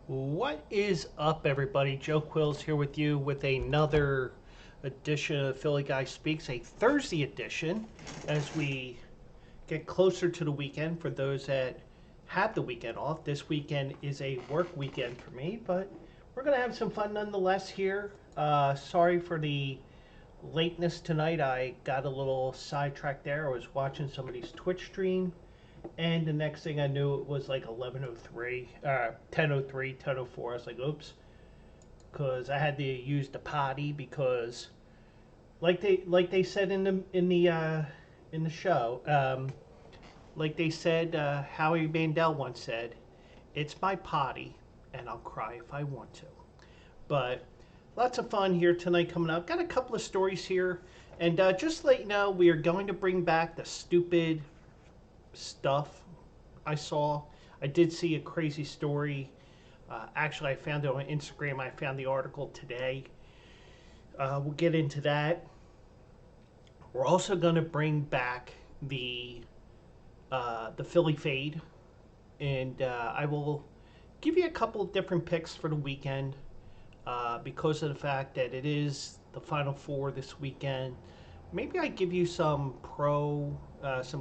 What is up, everybody? Joe Quills here with you with another edition of Philly Guy Speaks, a Thursday edition, as we get closer to the weekend. For those that have the weekend off, this weekend is a work weekend for me, but we're going to have some fun nonetheless here. Sorry for the lateness tonight. I got a little sidetracked there. I was watching somebody's Twitch stream, and the next thing I knew, it was like 11:03, 10:03, 10:04. I was like, oops, because I had to use the potty because, like they said in the show, like they said, Howie Mandel once said, "It's my potty, and I'll cry if I want to." But lots of fun here tonight coming up. Got a couple of stories here, and just to let you know, we are going to bring back the stupid stuff I saw. I did see a crazy story. Actually, I found it on Instagram. I found the article today. We'll get into that. We're also going to bring back the Philly Phade, and I will give you a couple of different picks for the weekend because of the fact that it is the Final Four this weekend. Maybe I give you some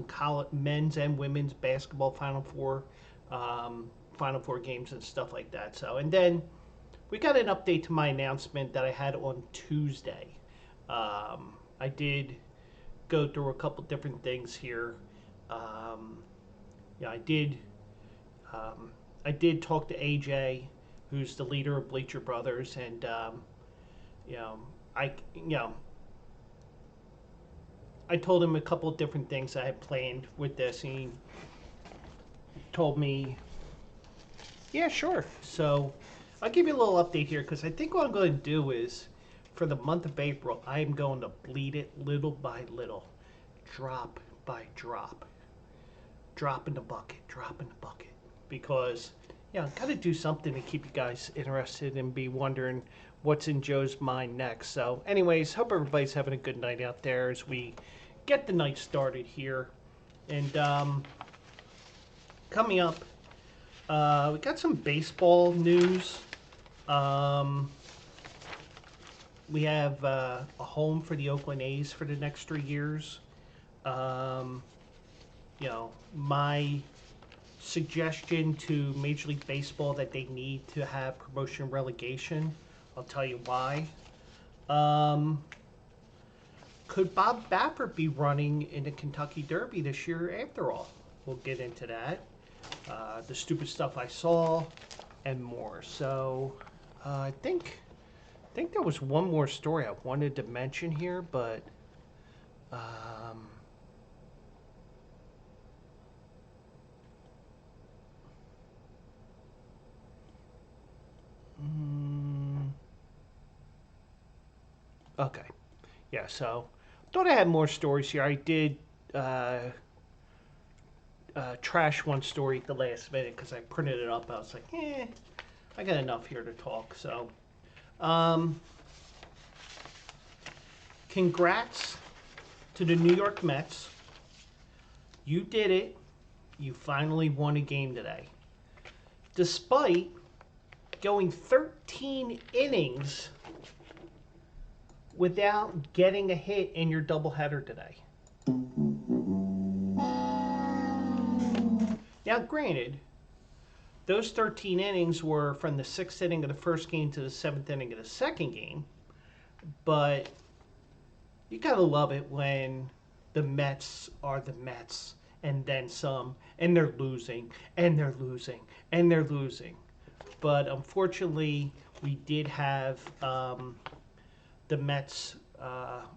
college men's and women's basketball Final Four games and stuff like that. So, and then we got an update to my announcement that I had on Tuesday. I did go through a couple different things here. Um, yeah, I did talk to AJ, who's the leader of Bleacher Brothers, and you know, I you know I told him a couple of different things I had planned with this. He told me, yeah, sure. So I'll give you a little update here because I think what I'm going to do is for the month of April, I'm going to bleed it little by little, drop by drop, drop in the bucket. Because, got to do something to keep you guys interested and be wondering what's in Joe's mind next. So, anyways, hope everybody's having a good night out there as we get the night started here. And coming up, we got some baseball news. We have a home for the Oakland A's for the next 3 years. Um, my suggestion to Major League Baseball that they need to have promotion and relegation. I'll tell you why. Could Bob Baffert be running in the Kentucky Derby this year after all? We'll get into that. The stupid stuff I saw and more. So I think there was one more story I wanted to mention here, but um, okay. Yeah, so thought I had more stories here. I did trash one story at the last minute because I printed it up. I was like, I got enough here to talk. So, um, congrats to the New York Mets. You did it. You finally won a game today. Despite going 13 innings without getting a hit in your doubleheader today. Now, granted, those 13 innings were from the sixth inning of the first game to the seventh inning of the second game, but you gotta love it when the Mets are the Mets and then some, and they're losing, and they're losing, and they're losing. But unfortunately, we did have the Mets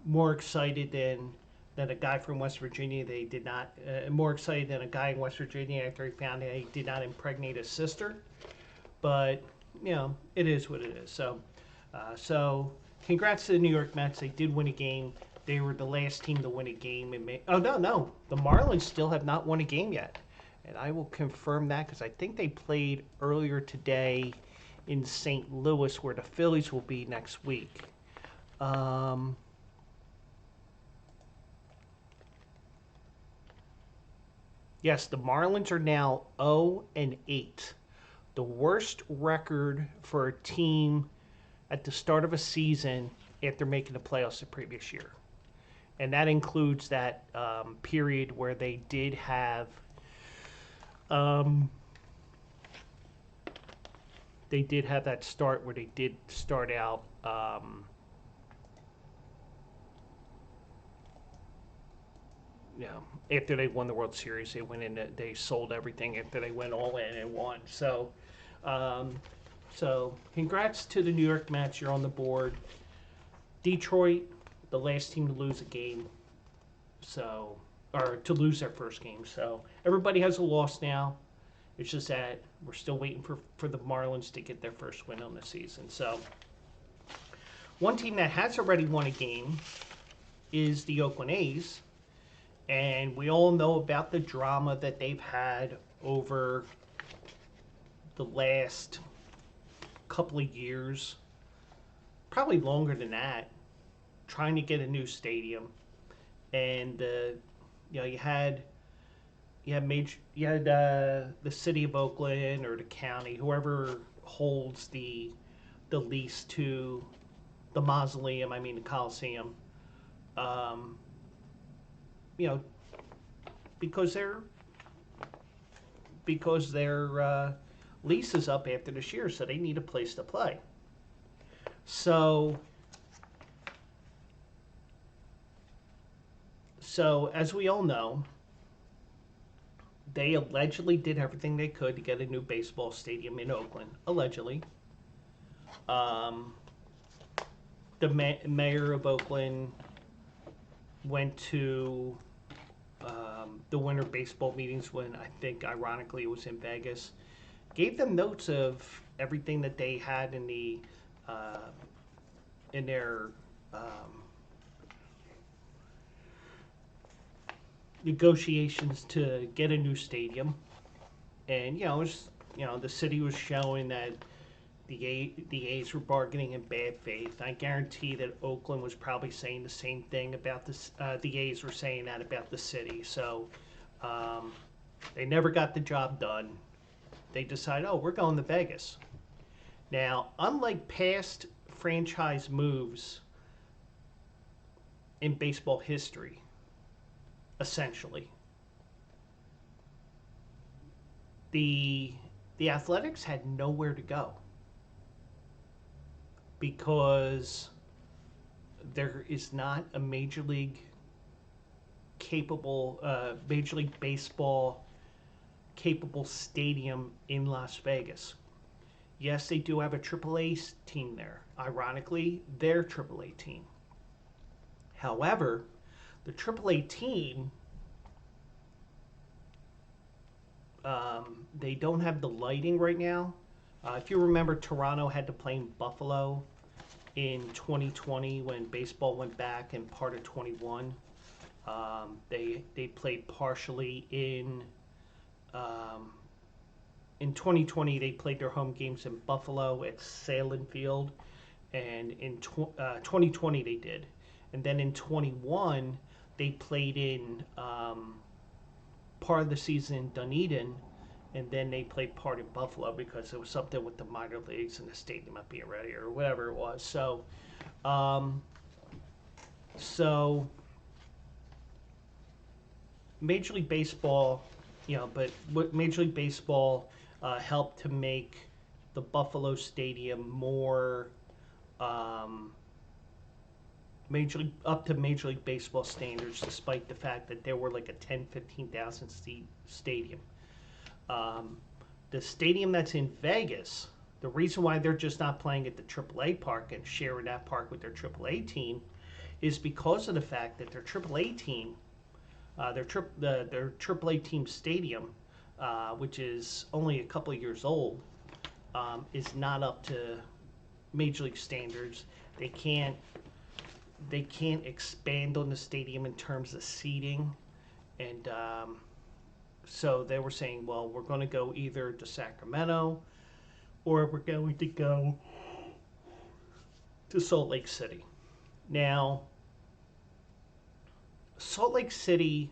more excited than a guy from West Virginia. They did not more excited than a guy in West Virginia after he found out he did not impregnate his sister. But it is what it is. So congrats to the New York Mets. They did win a game. They were the last team to win a game. No, the Marlins still have not won a game yet, and I will confirm that because I think they played earlier today in St. Louis, where the Phillies will be next week. Yes, the Marlins are now 0-8. the worst record for a team at the start of a season after making the playoffs the previous year. And that includes that period where they did have that start where they did start out after they won the World Series. They went in, they sold everything after they went all in and won. So congrats to the New York Mets. You're on the board. Detroit, the last team to lose a game, or to lose their first game. So everybody has a loss now. It's just that we're still waiting for the Marlins to get their first win on the season. So one team that has already won a game is the Oakland A's. And we all know about the drama that they've had over the last couple of years, probably longer than that, trying to get a new stadium. And you had the city of Oakland or the county, whoever holds the lease to the mausoleum, the Coliseum, because their lease is up after this year, so they need a place to play. So as we all know, they allegedly did everything they could to get a new baseball stadium in Oakland. Allegedly. The mayor of Oakland went to the winter baseball meetings when I think, ironically, it was in Vegas. Gave them notes of everything that they had in their negotiations to get a new stadium, and the city was showing that the A's were bargaining in bad faith. I guarantee that Oakland was probably saying the same thing about this. The A's were saying that about the city. So they never got the job done. They decided, we're going to Vegas. Now, unlike past franchise moves in baseball history, essentially, the Athletics had nowhere to go because there is not a Major League Baseball capable stadium in Las Vegas. Yes, they do have a AAA team there. Ironically, their AAA team. However, the AAA team, they don't have the lighting right now. If you remember, Toronto had to play in Buffalo in 2020 when baseball went back, and part of 21. They played partially in 2020. They played their home games in Buffalo at Salem Field, and in 2020 they did. And then in 21, they played in part of the season in Dunedin, and then they played part in Buffalo because it was something with the minor leagues and the stadium not being ready or whatever it was. So Major League Baseball, but what Major League Baseball helped to make the Buffalo Stadium more up to Major League Baseball standards, despite the fact that there were like a 10,000-15,000 seat stadium. The stadium that's in Vegas, the reason why they're just not playing at the AAA park and sharing that park with their AAA team is because of the fact that their AAA team, their AAA team stadium, which is only a couple of years old, is not up to Major League standards. They can't expand on the stadium in terms of seating, and so they were saying, well, we're going to go either to Sacramento or we're going to go to Salt Lake City. Now, Salt Lake City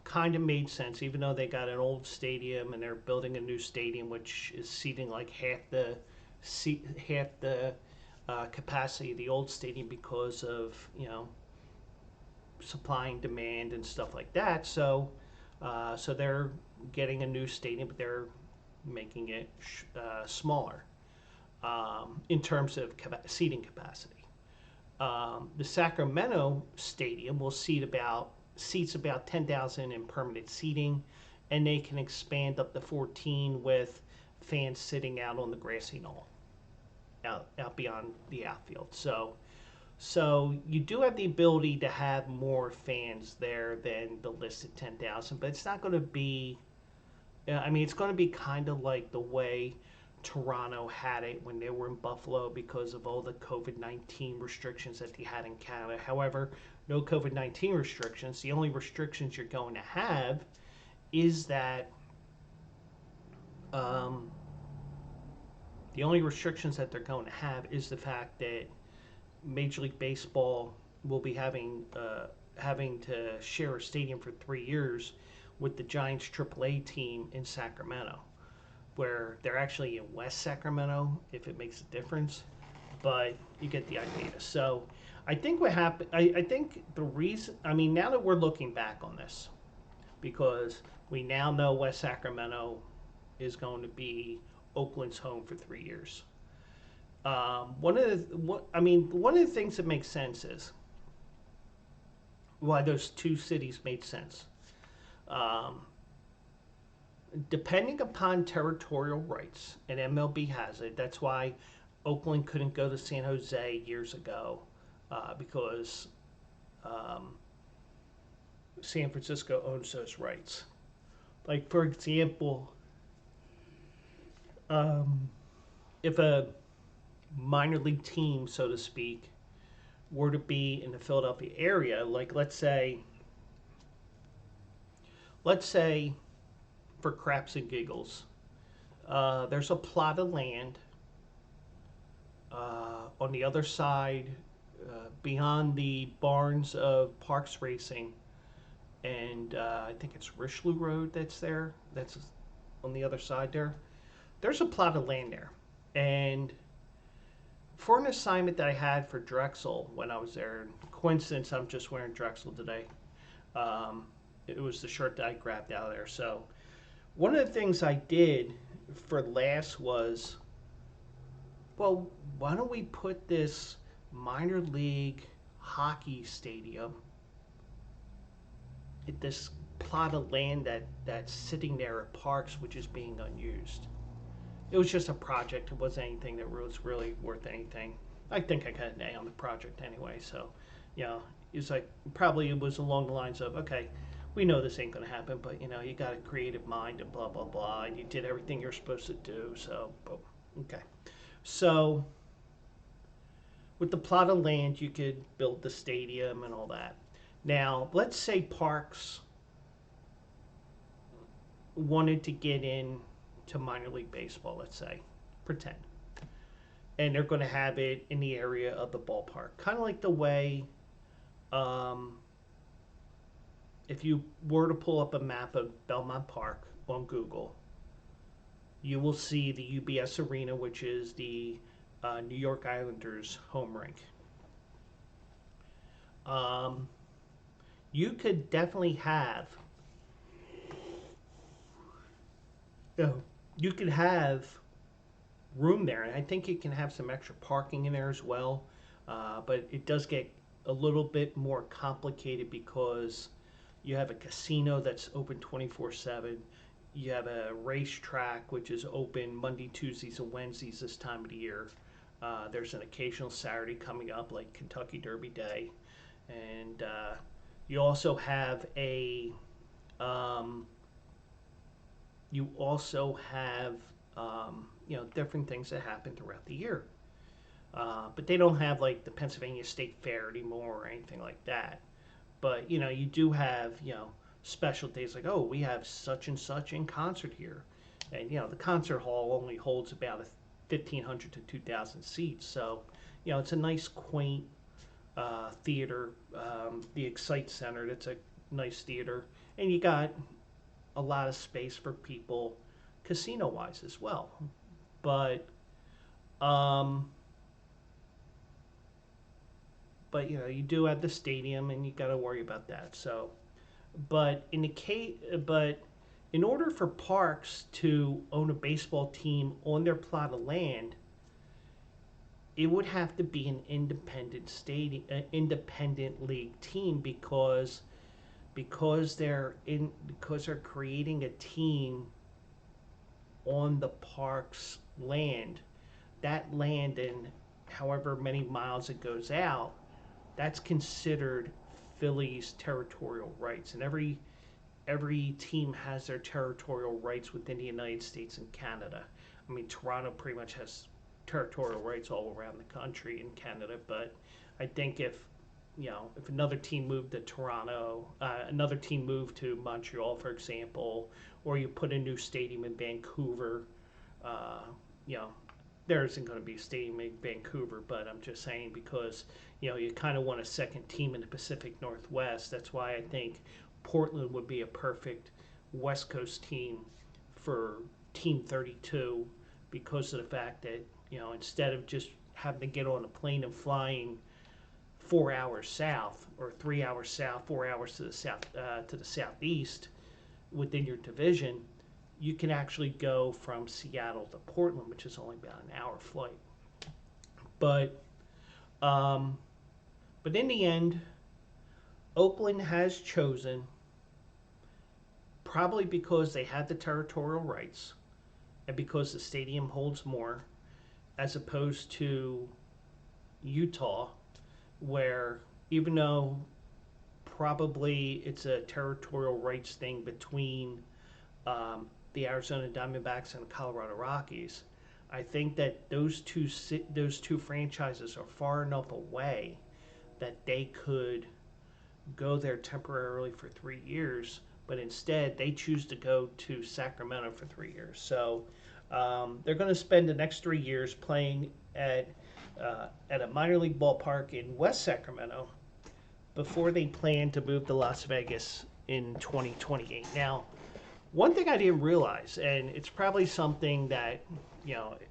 kind of made sense, even though they got an old stadium and they're building a new stadium, which is seating like half the capacity of the old stadium because of supply and demand and stuff like that. So they're getting a new stadium, but they're making it smaller in terms of seating capacity. The Sacramento stadium will seats about 10,000 in permanent seating, and they can expand up to 14 with fans sitting out on the grassy knoll, out beyond the outfield. So you do have the ability to have more fans there than the listed 10,000, but it's not going to be. I mean, it's going to be kind of like the way Toronto had it when they were in Buffalo because of all the COVID-19 restrictions that they had in Canada. However, no COVID-19 restrictions. The only restrictions you're going to have is that the only restrictions that they're going to have is the fact that Major League Baseball will be having to share a stadium for 3 years with the Giants AAA team in Sacramento, where they're actually in West Sacramento, if it makes a difference, but you get the idea. So I think what happened, I think the reason, I mean, now that we're looking back on this, because we now know West Sacramento is going to be Oakland's home for 3 years. One of the things that makes sense is why those two cities made sense. Depending upon territorial rights, and MLB has it, that's why Oakland couldn't go to San Jose years ago because San Francisco owns those rights. Like, for example, if a minor league team, so to speak, were to be in the Philadelphia area, like let's say for craps and giggles, there's a plot of land on the other side, beyond the barns of Parks Racing, and I think it's Richelieu Road that's there. That's on the other side there. There's a plot of land there, and for an assignment that I had for Drexel when I was there, coincidence, I'm just wearing Drexel today. It was the shirt that I grabbed out of there. So one of the things I did for last was, well, why don't we put this minor league hockey stadium at this plot of land that's sitting there at Parks, which is being unused. It was just a project. It wasn't anything that was really worth anything. I think I got an A on the project anyway. So, it's like, probably it was along the lines of, okay, we know this ain't going to happen, but, you got a creative mind and blah, blah, blah, and you did everything you're supposed to do. So, okay. So, with the plot of land, you could build the stadium and all that. Now, let's say Parks wanted to get in to minor league baseball, let's say, pretend. And they're going to have it in the area of the ballpark. Kind of like the way, if you were to pull up a map of Belmont Park on Google, you will see the UBS Arena, which is the New York Islanders home rink. You could definitely have, you could have room there, and I think you can have some extra parking in there as well. But it does get a little bit more complicated because you have a casino that's open 24/7. You have a racetrack which is open Monday, Tuesdays, and Wednesdays this time of the year. There's an occasional Saturday coming up, like Kentucky Derby Day, and you also have different things that happen throughout the year. But they don't have like the Pennsylvania State Fair anymore or anything like that. But you do have special days like, oh, we have such and such in concert here, and the concert hall only holds about 1,500 to 2,000 seats. So it's a nice quaint theater. The Excite Center, that's a nice theater, and you got a lot of space for people casino wise as well. But um, but you know, you do have the stadium, and you got to worry about that. So, but in the case, but in order for parks to own a baseball team on their plot of land, it would have to be an independent stadium, independent league team, because they're creating a team on the park's land. That land, and however many miles it goes out, that's considered Philly's territorial rights, and every team has their territorial rights within the United States and Canada. I mean, Toronto pretty much has territorial rights all around the country in Canada, but I think if another team moved to Toronto, another team moved to Montreal, for example, or you put a new stadium in Vancouver, uh, you know, there isn't going to be a stadium in Vancouver, but I'm just saying because you kind of want a second team in the Pacific Northwest. That's why I think Portland would be a perfect West Coast team for Team 32, because of the fact that instead of just having to get on a plane and flying 4 hours south, or 3 hours south, 4 hours to the southeast within your division, you can actually go from Seattle to Portland, which is only about an hour flight. But um, but in the end, Oakland has chosen, probably because they had the territorial rights and because the stadium holds more, as opposed to Utah, where even though probably it's a territorial rights thing between the Arizona Diamondbacks and the Colorado Rockies, I think that those two franchises are far enough away that they could go there temporarily for 3 years, but instead they choose to go to Sacramento for 3 years. So they're going to spend the next 3 years playing at a minor league ballpark in West Sacramento before they plan to move to Las Vegas in 2028. Now, one thing I didn't realize, and it's probably something that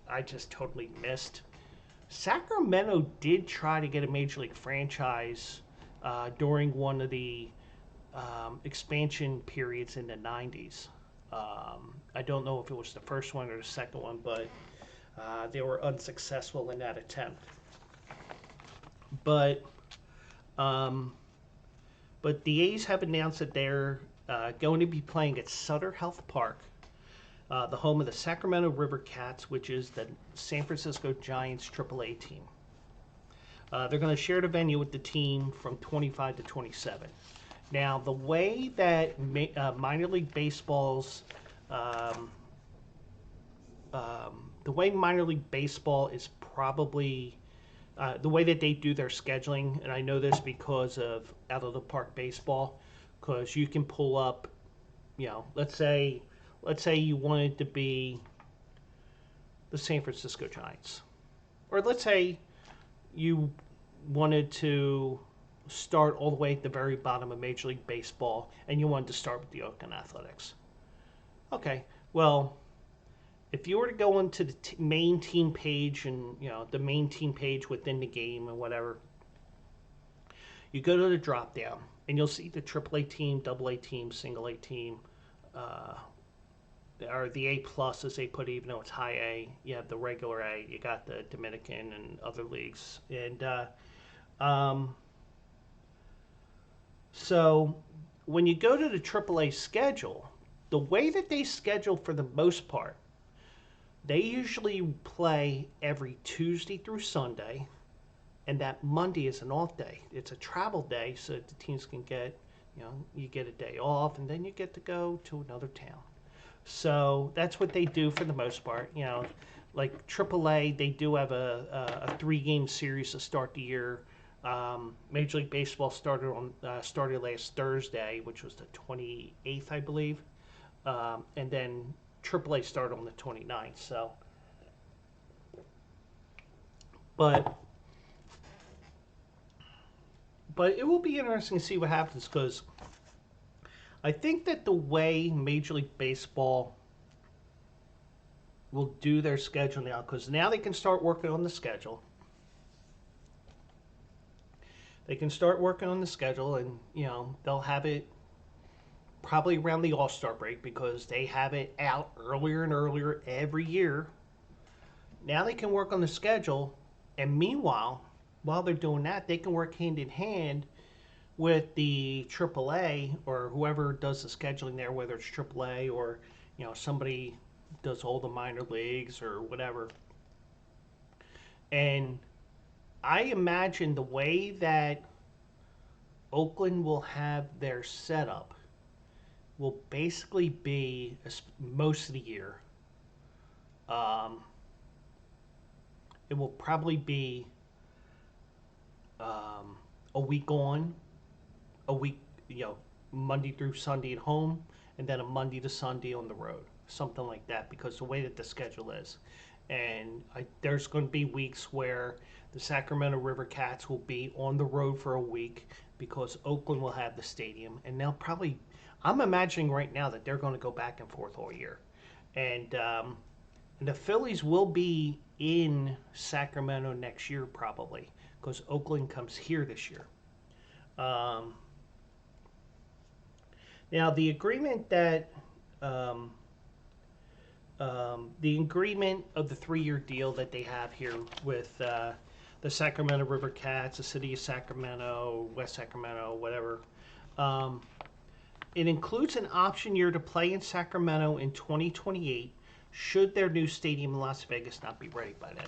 I just totally missed. Sacramento did try to get a major league franchise during one of the expansion periods in the 90s. I don't know if it was the first one or the second one, but they were unsuccessful in that attempt. But the A's have announced that they're going to be playing at Sutter Health Park, the home of the Sacramento River Cats, which is the San Francisco Giants AAA team. They're going to share the venue with the team from 25 to 27. Now, the way that minor league baseball's the way minor league baseball is probably the way that they do their scheduling, and I know this because of out of the park baseball, because you can pull up, let's say you wanted to be the San Francisco Giants, or let's say you wanted to start all the way at the very bottom of Major League Baseball, and you wanted to start with the Oakland Athletics. Okay, well, if you were to go into the main team page, and the main team page within the game and whatever, you go to the drop down and you'll see the AAA team, AA team, single A team, or the A plus as they put it, even though it's high A. You have the regular A, you got the Dominican and other leagues, and so when you go to the AAA schedule, the way that they schedule for the most part, they usually play every Tuesday through Sunday, and that Monday is an off day. It's a travel day, so that the teams can get, you get a day off, and then you get to go to another town. So that's what they do for the most part. Like AAA, they do have a 3-game series to start the year. Major League Baseball started last Thursday, which was the 28th, I believe, and then AAA started on the 29th. So, but it will be interesting to see what happens, because I think that the way Major League Baseball will do their schedule now, because now they can start working on the schedule. They can start working on the schedule, and they'll have it probably around the All-Star break because they have it out earlier and earlier every year. Now they can work on the schedule, and meanwhile, while they're doing that, they can work hand in hand with the AAA or whoever does the scheduling there, whether it's AAA or somebody does all the minor leagues or whatever. And I imagine the way that Oakland will have their setup will basically be most of the year. It will probably be a week on, a week, Monday through Sunday at home, and then a Monday to Sunday on the road, something like that, because the way that the schedule is. And there's going to be weeks where the Sacramento River Cats will be on the road for a week because Oakland will have the stadium, and they'll probably, I'm imagining right now that they're going to go back and forth all year. And the Phillies will be in Sacramento next year probably because Oakland comes here this year. Now the agreement that the agreement of the 3-year deal that they have here with the Sacramento River Cats, the city of Sacramento, West Sacramento, whatever. It includes an option year to play in Sacramento in 2028 should their new stadium in Las Vegas not be ready by then.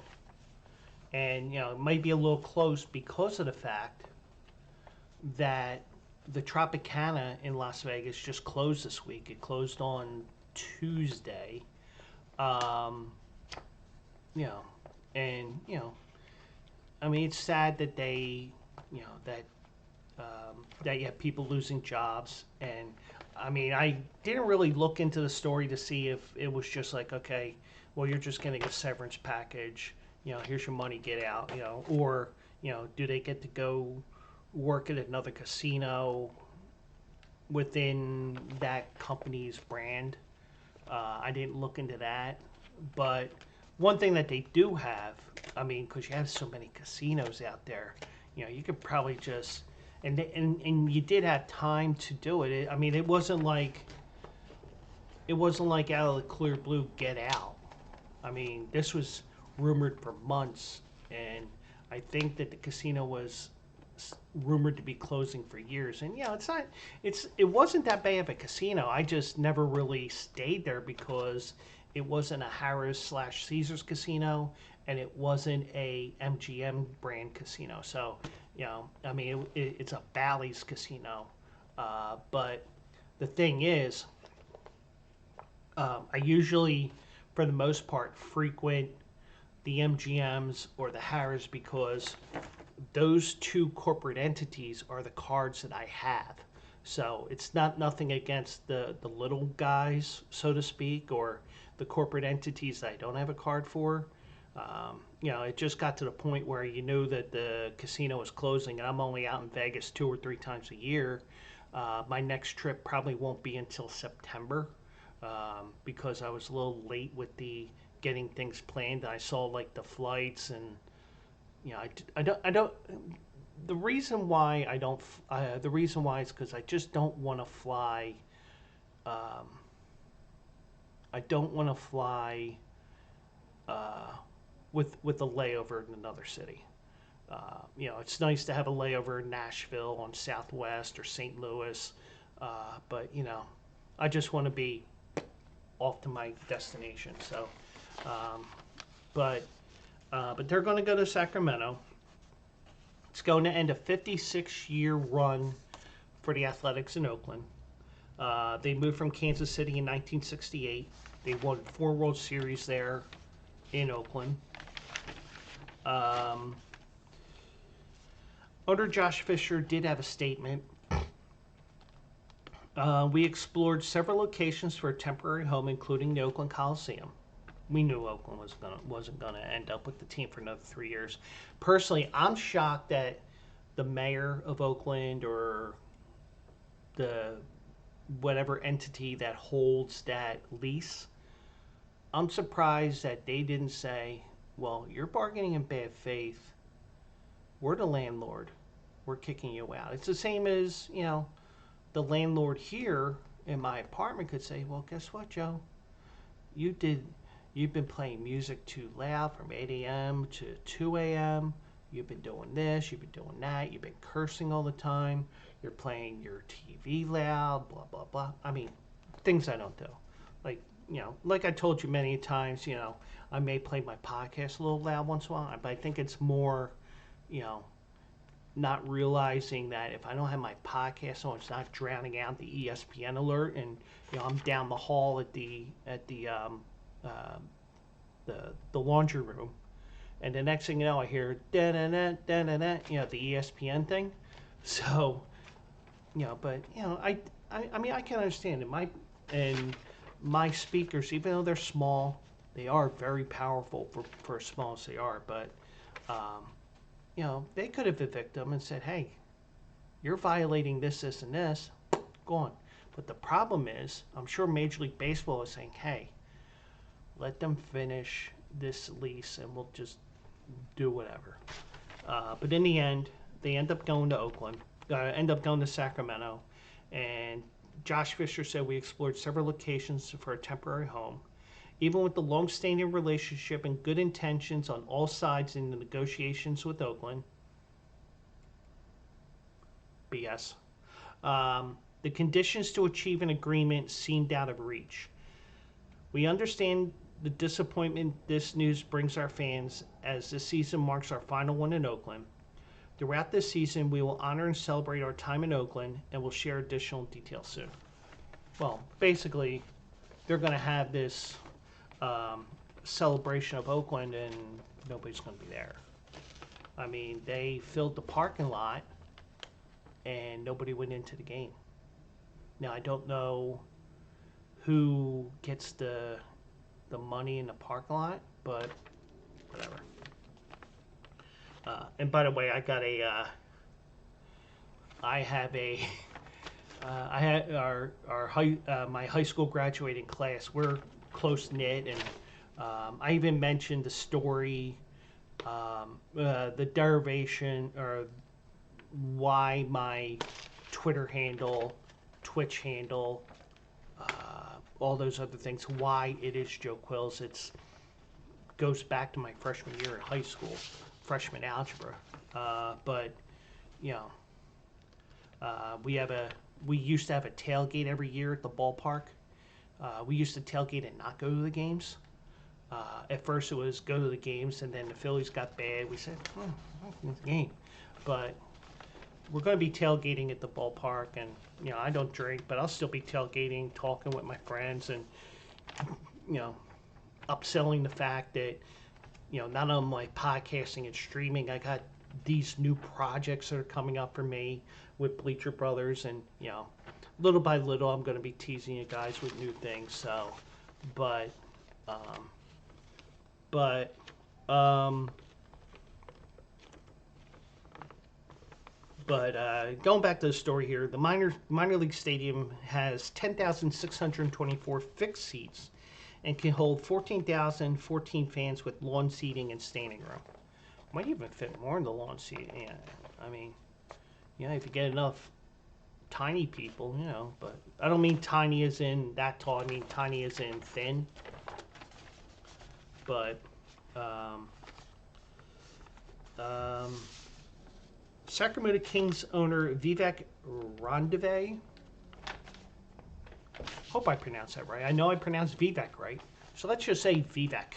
And, it might be a little close because of the fact that the Tropicana in Las Vegas just closed this week. It closed on Tuesday. I mean, it's sad that they, that you have people losing jobs. And I mean, I didn't really look into the story to see if it was just like, okay, well, you're just getting a severance package, here's your money, get out, or, do they get to go work at another casino within that company's brand? I didn't look into that, but one thing that they do have, I mean, because you have so many casinos out there, you could probably just, and you did have time to do it. I mean, it wasn't like out of the clear blue, get out. I mean, this was rumored for months, and I think that the casino was rumored to be closing for years. And it wasn't that bad of a casino. I just never really stayed there because it wasn't a Harrah's/Caesars casino, and it wasn't a MGM brand casino. So, I mean, it's a Bally's casino. But the thing is, I usually, for the most part, frequent the MGMs or the Harrah's because those two corporate entities are the cards that I have. So it's nothing against the little guys, so to speak, or the corporate entities that I don't have a card for. It just got to the point where you knew that the casino was closing, and I'm only out in Vegas 2 or 3 times a year. My next trip probably won't be until September because I was a little late with the getting things planned. I saw like the flights, and I don't. The reason why I don't. The reason why is because I just don't want to fly. I don't want to fly with a layover in another city. It's nice to have a layover in Nashville on Southwest or St. Louis, but I just want to be off to my destination. So, but they're going to go to Sacramento. It's going to end a 56-year run for the Athletics in Oakland. They moved from Kansas City in 1968. They won 4 World Series there in Oakland. Owner Josh Fisher did have a statement. We explored several locations for a temporary home, including the Oakland Coliseum. We knew Oakland wasn't going to end up with the team for another 3 years. Personally, I'm shocked that the mayor of Oakland or the whatever entity that holds that lease. I'm surprised that they didn't say, well, you're bargaining in bad faith. We're the landlord. We're kicking you out. It's the same as, the landlord here in my apartment could say, well, guess what, Joe? You did, you've been playing music too loud from 8 a.m. to 2 a.m. You've been doing this, you've been doing that, you've been cursing all the time. You're playing your TV loud, blah, blah, blah. I mean, things I don't do. Like, like I told you many times, I may play my podcast a little loud once in a while, but I think it's more, not realizing that if I don't have my podcast on, it's not drowning out the ESPN alert, and I'm down the hall at the laundry room, and the next thing you know, I hear da da da da da da, the ESPN thing. So, but I mean I can understand it. My speakers, even though they're small, they are very powerful for as small as they are. But they could have evicted them and said, hey, you're violating this, this, and this. Go on. But the problem is, I'm sure Major League Baseball is saying, hey, let them finish this lease and we'll just do whatever. But in the end, they end up going to Sacramento. And Josh Fisher said we explored several locations for a temporary home. Even with the long-standing relationship and good intentions on all sides in the negotiations with Oakland, BS, the conditions to achieve an agreement seemed out of reach. We understand the disappointment this news brings our fans as this season marks our final one in Oakland. Throughout this season, we will honor and celebrate our time in Oakland, and we'll share additional details soon. Well, basically, they're going to have this celebration of Oakland, and nobody's going to be there. I mean, they filled the parking lot, and nobody went into the game. Now, I don't know who gets the money in the parking lot, but whatever. And by the way, I had my high school graduating class. We're close knit, and I even mentioned the story, the derivation, or why my Twitter handle, Twitch handle, all those other things, why it is Joe Quills. It goes back to my freshman year in high school, freshman algebra. But we used to have a tailgate every year at the ballpark. We used to tailgate and not go to the games. At first it was go to the games, and then the Phillies got bad. We said, the game. But we're going to be tailgating at the ballpark, and I don't drink, but I'll still be tailgating, talking with my friends, and upselling the fact that not only my podcasting and streaming, I got these new projects that are coming up for me with Bleacher Brothers, and little by little I'm going to be teasing you guys with new things. So, but going back to the story here, the minor league stadium has 10,624 fixed seats and can hold 14,014 fans with lawn seating and standing room. Might even fit more in the lawn seating. Yeah, I mean, if you get enough tiny people, but I don't mean tiny as in that tall. I mean tiny as in thin. But Sacramento Kings owner Vivek Randive, hope I pronounced that right. I know I pronounced Vivek right. So let's just say Vivek.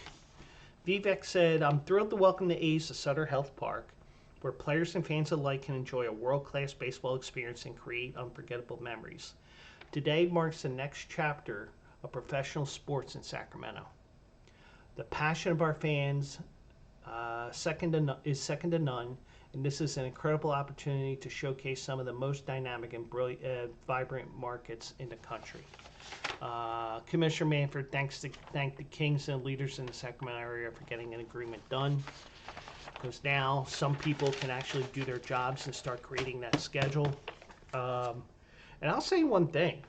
Vivek said, I'm thrilled to welcome the A's to Sutter Health Park, where players and fans alike can enjoy a world-class baseball experience and create unforgettable memories. Today marks the next chapter of professional sports in Sacramento. The passion of our fans is second to none, and this is an incredible opportunity to showcase some of the most dynamic and brilliant, vibrant markets in the country. Commissioner Manfred thanked the Kings and leaders in the Sacramento area for getting an agreement done, because now some people can actually do their jobs and start creating that schedule. And I'll say one thing.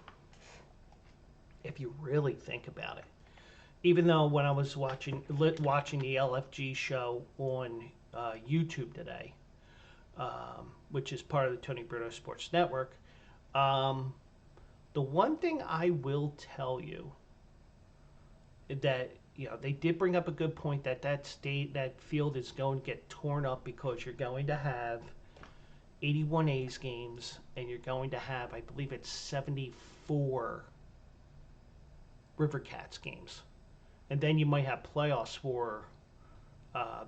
if you really think about it. Even though when I was watching the LFG show on YouTube today, which is part of the Tony Bruno Sports Network, the one thing I will tell you that they did bring up a good point that field is going to get torn up because you're going to have 81 A's games and you're going to have, I believe it's 74 River Cats games. And then you might have playoffs for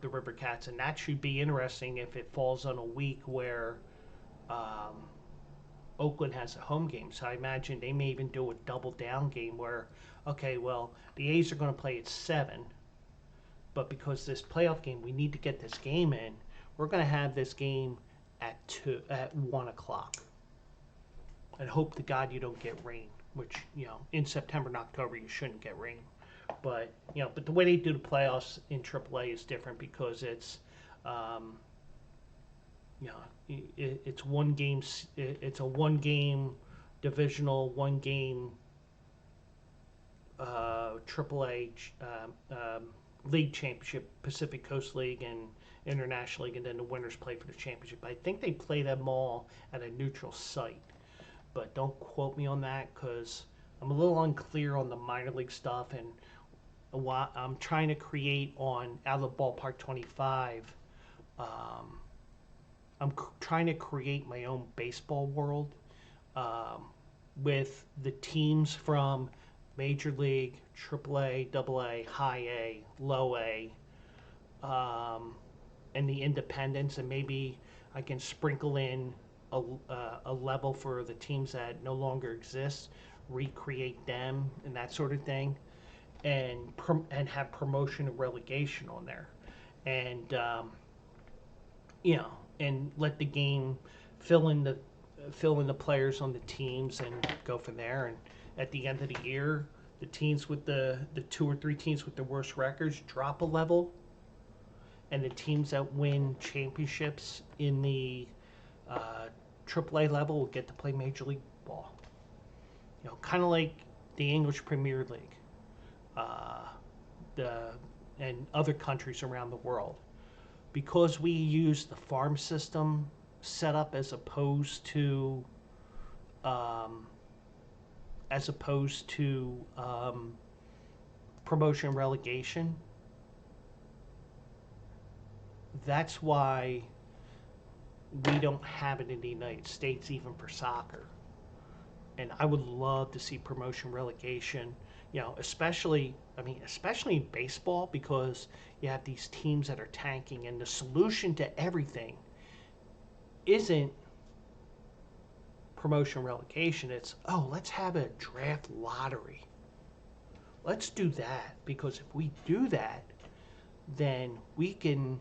the River Cats, and that should be interesting if it falls on a week where Oakland has a home game. So I imagine they may even do a double down game where, okay, well, the A's are going to play at 7, but because this playoff game, we need to get this game in, we're going to have this game at 1 o'clock. And hope to God you don't get rain, which, in September and October you shouldn't get rain. But the way they do the playoffs in AAA is different because it's, it's one game. It's a 1-game divisional, 1-game AAA league championship, Pacific Coast League and International League, and then the winners play for the championship. I think they play them all at a neutral site, but don't quote me on that because I'm a little unclear on the minor league stuff, and I'm trying to create on Out of the Ballpark 25. I'm trying to create my own baseball world with the teams from Major League, AAA, AA, High A, Low A, and the independents, and maybe I can sprinkle in a level for the teams that no longer exist, recreate them, and that sort of thing. And have promotion and relegation on there, and and let the game fill in the players on the teams and go from there. And at the end of the year, the teams with the 2 or 3 teams with the worst records drop a level, and the teams that win championships in the AAA level will get to play Major League ball. Kind of like the English Premier League. And other countries around the world, because we use the farm system setup as opposed to promotion and relegation. That's why we don't have it in the United States, even for soccer. And I would love to see promotion relegation, especially in baseball, because you have these teams that are tanking, and the solution to everything isn't promotion relegation. It's, let's have a draft lottery. Let's do that, because if we do that, then we can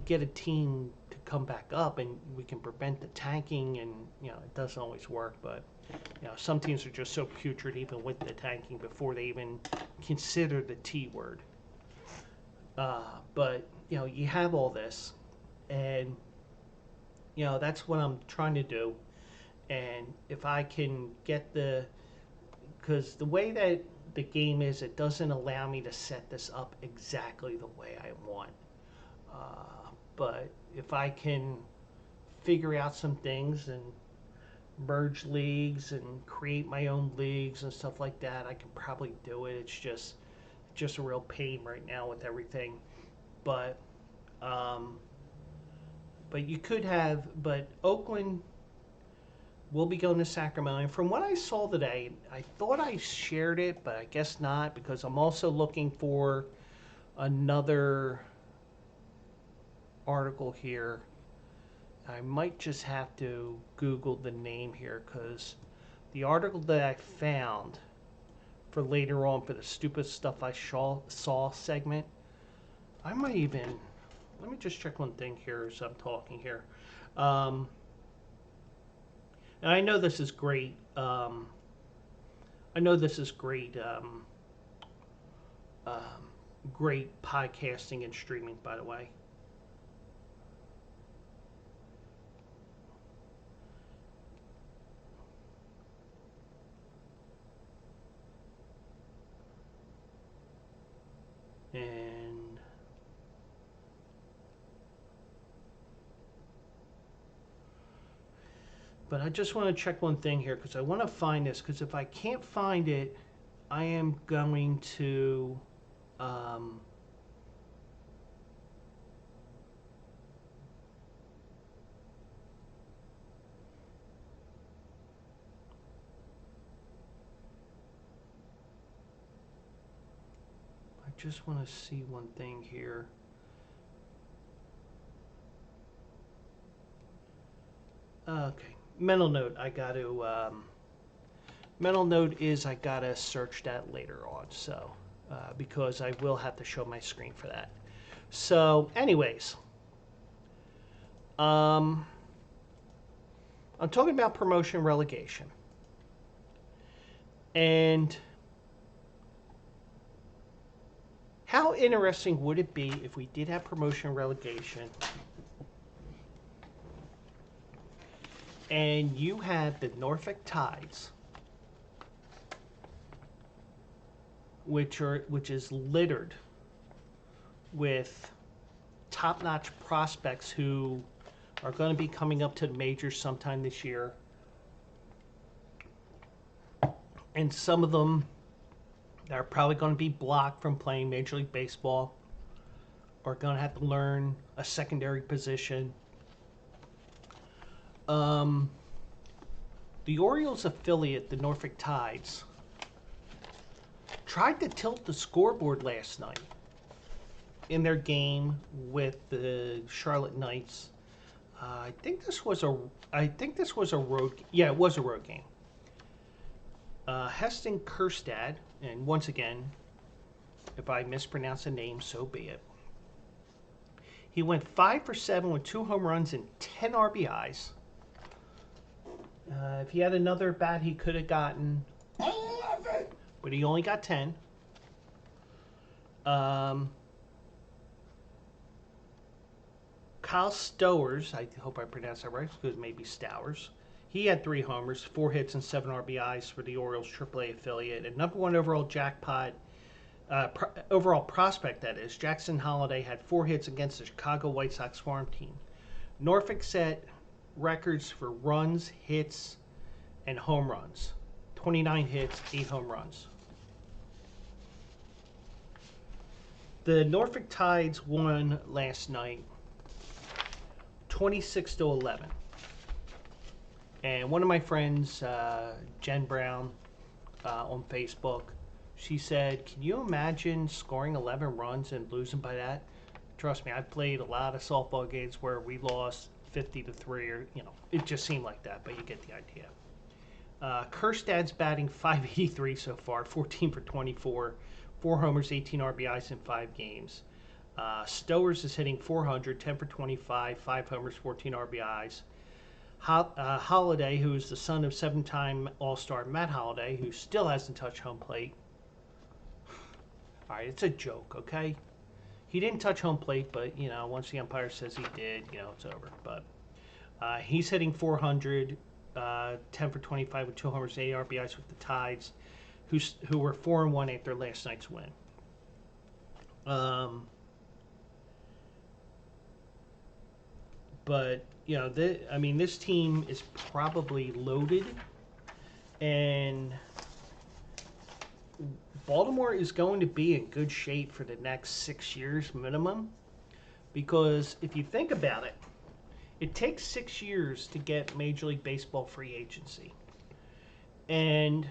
get a team to come back up, and we can prevent the tanking. And it doesn't always work, but some teams are just so putrid even with the tanking before they even consider the T word. But you have all this, and that's what I'm trying to do. And if I can get because the way that the game is, it doesn't allow me to set this up exactly the way I want. But if I can figure out some things and merge leagues and create my own leagues and stuff like that, I can probably do it. It's just a real pain right now with everything. But Oakland will be going to Sacramento. And from what I saw today, I thought I shared it, but I guess not, because I'm also looking for another article here. I might just have to Google the name here, because the article that I found for later on for the stupid stuff I saw segment, I might even, let me just check one thing here as I'm talking here. And I know this is great. Great podcasting and streaming, by the way. And but I just want to check one thing here because I want to find this, because if I can't find it, I am going to I just want to see one thing here. Okay, mental note. Mental note is I gotta search that later on. So because I will have to show my screen for that. So, anyways, I'm talking about promotion relegation, and how interesting would it be if we did have promotion relegation and you had the Norfolk Tides, which is littered with top-notch prospects who are going to be coming up to the majors sometime this year, and some of them are probably going to be blocked from playing Major League Baseball, or going to have to learn a secondary position. The Orioles affiliate, the Norfolk Tides, tried to tilt the scoreboard last night in their game with the Charlotte Knights. I think this was a road. Yeah, it was a road game. Heston Kjerstad, and once again, if I mispronounce the name, so be it. He went 5 for 7 with 2 home runs and 10 RBIs. If he had another bat, he could have gotten 11, but he only got 10. Kyle Stowers, I hope I pronounced that right, because maybe Stowers. He had 3 homers, 4 hits, and 7 RBIs for the Orioles AAA affiliate. And number 1 overall overall prospect, that is, Jackson Holliday, had 4 hits against the Chicago White Sox farm team. Norfolk set records for runs, hits, and home runs. 29 hits, 8 home runs. The Norfolk Tides won last night 26-11. And one of my friends, Jen Brown, on Facebook, she said, "Can you imagine scoring 11 runs and losing by that?" Trust me, I've played a lot of softball games where we lost 50-3, or it just seemed like that, but you get the idea. Kjerstad's batting .583 so far, 14 for 24, 4 homers, 18 RBIs in 5 games. Stowers is hitting .400, 10 for 25, 5 homers, 14 RBIs. Holliday, who is the son of 7-time All-Star Matt Holliday, who still hasn't touched home plate. All right, it's a joke, okay? He didn't touch home plate, but, once the umpire says he did, it's over. But he's hitting .400, 10 for 25 with 2 homers, 8 RBIs with the Tides, who were 4-1 after last night's win. But, this team is probably loaded, and Baltimore is going to be in good shape for the next 6 years minimum, because if you think about it, it takes 6 years to get Major League Baseball free agency. And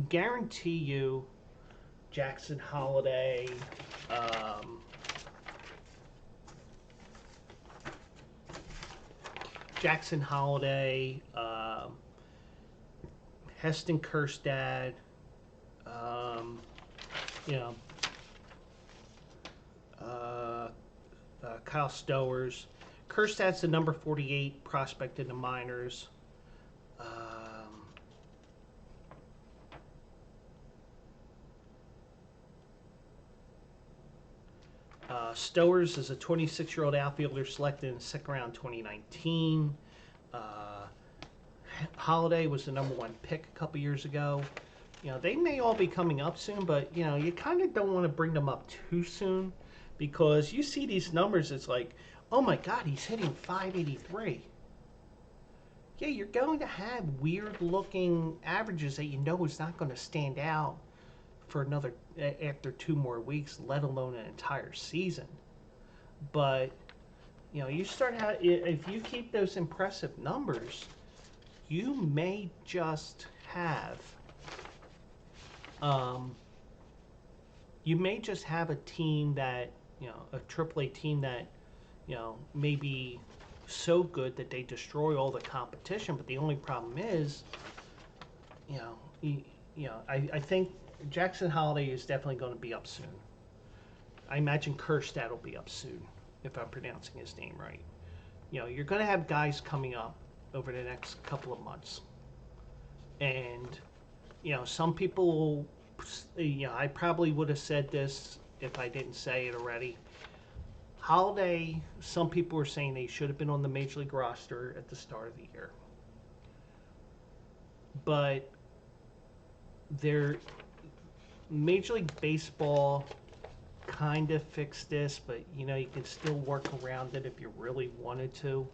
guarantee you, Jackson Holliday, Heston Kjerstad, Kyle Stowers. Kjerstad's the number 48 prospect in the minors. Stowers is a 26-year-old outfielder selected in the second round 2019. Holliday was the number 1 pick a couple years ago. they may all be coming up soon, but you kind of don't want to bring them up too soon because you see these numbers. It's like, oh my God, he's hitting 583. Yeah, you're going to have weird looking averages that is not going to stand out for another after 2 more weeks, let alone an entire season. But you start if you keep those impressive numbers, you may just have a team that a AAA team that may be so good that they destroy all the competition. But the only problem is, I think Jackson Holiday is definitely going to be up soon. I imagine Kerstad will be up soon, if I'm pronouncing his name right. You're going to have guys coming up over the next couple of months. And, some people, I probably would have said this if I didn't say it already. Holiday, some people were saying they should have been on the Major League roster at the start of the year. But Major League Baseball kind of fixed this, but you can still work around it if you really wanted to.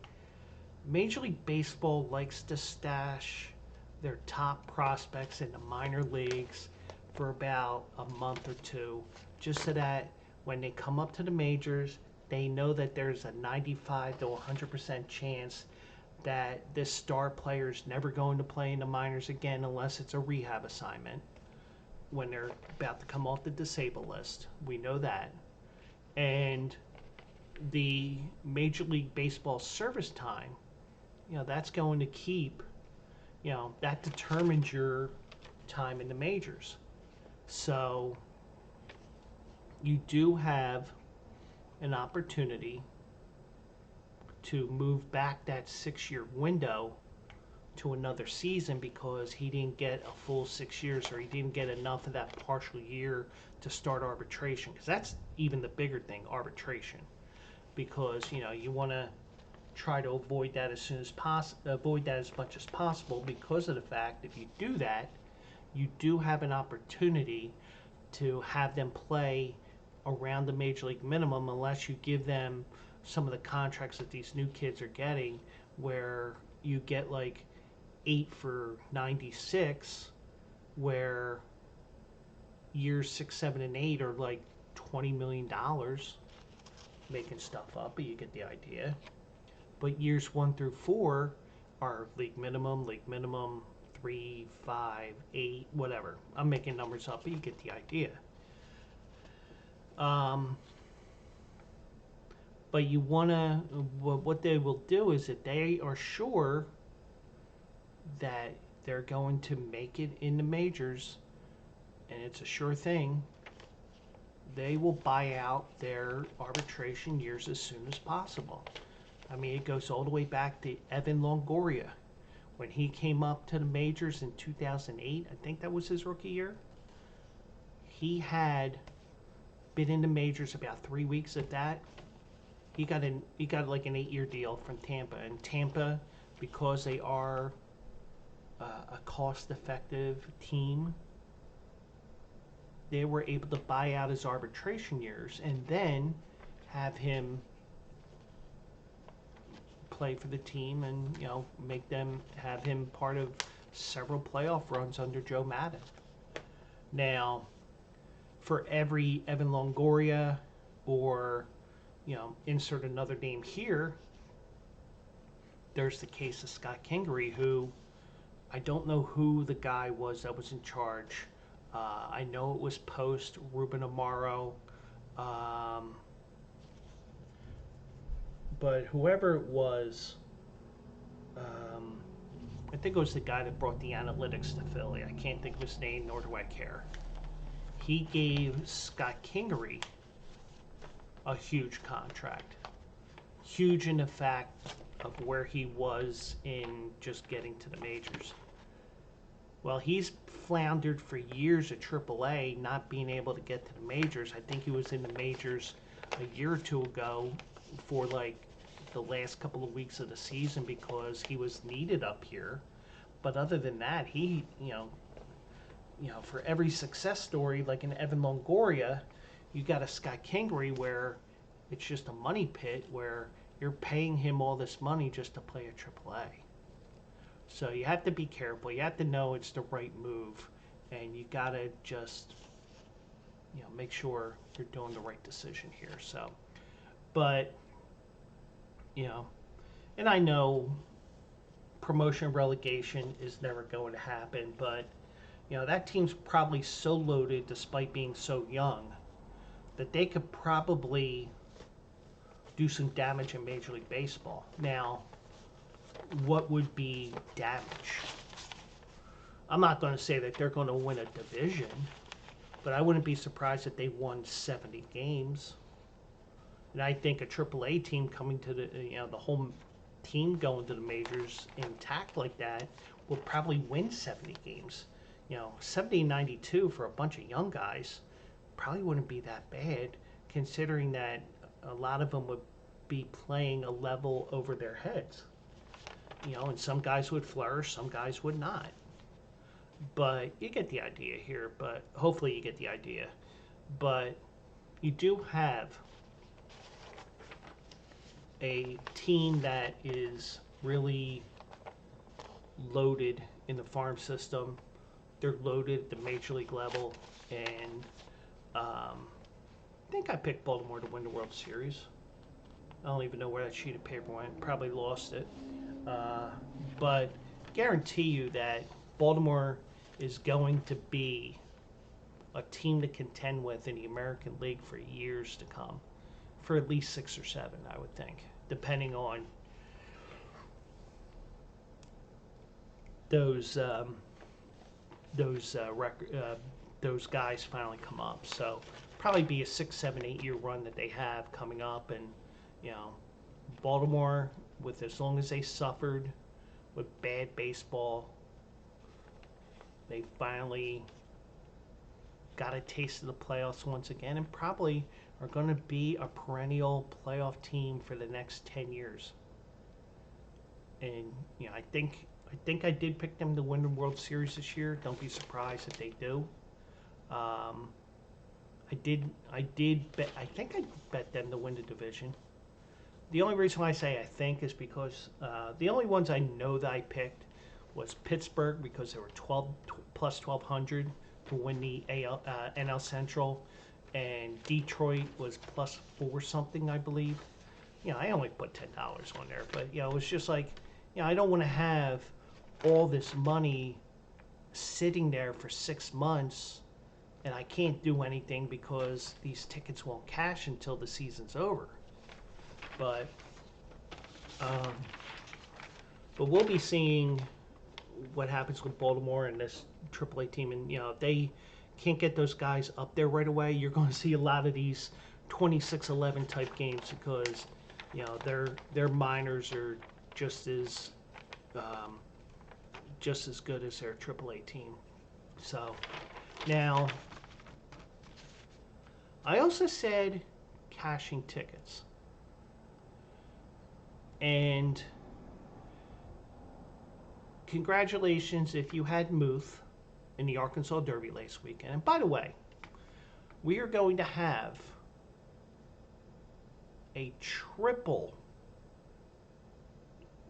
Major League Baseball likes to stash their top prospects in the minor leagues for about a month or two, just so that when they come up to the majors, they know that there's a 95 to 100% chance that this star player is never going to play in the minors again unless it's a rehab assignment when they're about to come off the disabled list. We know that. And the Major League Baseball service time, that's going to keep, that determines your time in the majors. So you do have an opportunity to move back that 6-year window to another season because he didn't get a full 6 years or he didn't get enough of that partial year to start arbitration, because that's even the bigger thing, arbitration, because you want to try to avoid that as much as possible, because of the fact if you do that, you do have an opportunity to have them play around the major league minimum unless you give them some of the contracts that these new kids are getting where you get like 8 for 96, where years 6, 7, and 8 are like $20 million, making stuff up, but you get the idea. But years 1 through 4 are league minimum, 3, 5, 8, whatever. I'm making numbers up, but you get the idea. But you want to, what they will do is if they are sure that they're going to make it in the majors, and it's a sure thing, they will buy out their arbitration years as soon as possible. I mean, it goes all the way back to Evan Longoria. When he came up to the majors in 2008, I think that was his rookie year, he had been in the majors about 3 weeks at that. He got like an 8-year deal from Tampa, and Tampa, because they are a cost-effective team, they were able to buy out his arbitration years and then have him play for the team and have him part of several playoff runs under Joe Maddon. Now, for every Evan Longoria or insert another name here, there's the case of Scott Kingery, who I don't know who the guy was that was in charge. I know it was post Ruben Amaro, but whoever it was, I think it was the guy that brought the analytics to Philly. I can't think of his name, nor do I care. He gave Scott Kingery a huge contract. Huge in the fact of where he was in just getting to the majors. Well, he's floundered for years at AAA, not being able to get to the majors. I think he was in the majors a year or two ago for like the last couple of weeks of the season because he was needed up here. But other than that, he, for every success story, like in Evan Longoria, you got a Scott Kingery where it's just a money pit where you're paying him all this money just to play at AAA. So you have to be careful. You have to know it's the right move, and you got to just make sure you're doing the right decision here. So, but and I know promotion relegation is never going to happen, but that team's probably so loaded despite being so young that they could probably do some damage in Major League Baseball. Now, what would be damage? I'm not going to say that they're going to win a division, but I wouldn't be surprised if they won 70 games. And I think a AAA team coming to the home team going to the majors intact like that will probably win 70 games. 70 and 92 for a bunch of young guys probably wouldn't be that bad, considering that a lot of them would be playing a level over their heads. And some guys would flourish, some guys would not. But you get the idea here, but hopefully you get the idea. But you do have a team that is really loaded in the farm system. They're loaded at the major league level, and I think I picked Baltimore to win the World Series. I don't even know where that sheet of paper went. Probably lost it. But guarantee you that Baltimore is going to be a team to contend with in the American League for years to come. For at least 6 or 7, I would think, depending on those guys finally come up. So probably be a 6, 7, 8 year run that they have coming up, and Baltimore, with as long as they suffered with bad baseball, they finally got a taste of the playoffs once again, and probably are going to be a perennial playoff team for the next 10 years. And I think I did pick them to win the World Series this year. Don't be surprised if they do. I think I bet them to win the division. The only reason why I say I think is because the only ones I know that I picked was Pittsburgh, because they were plus 1,200 to win the NL Central, and Detroit was plus 4 something, I believe. I only put $10 on there, but it was just like, I don't want to have all this money sitting there for 6 months and I can't do anything because these tickets won't cash until the season's over. But we'll be seeing what happens with Baltimore and this AAA team, and if they can't get those guys up there right away, you're going to see a lot of these 26-11 type games, because their minors are just as good as their AAA team. So now, I also said cashing tickets, and congratulations if you had Muth in the Arkansas Derby last weekend. And by the way, we are going to have a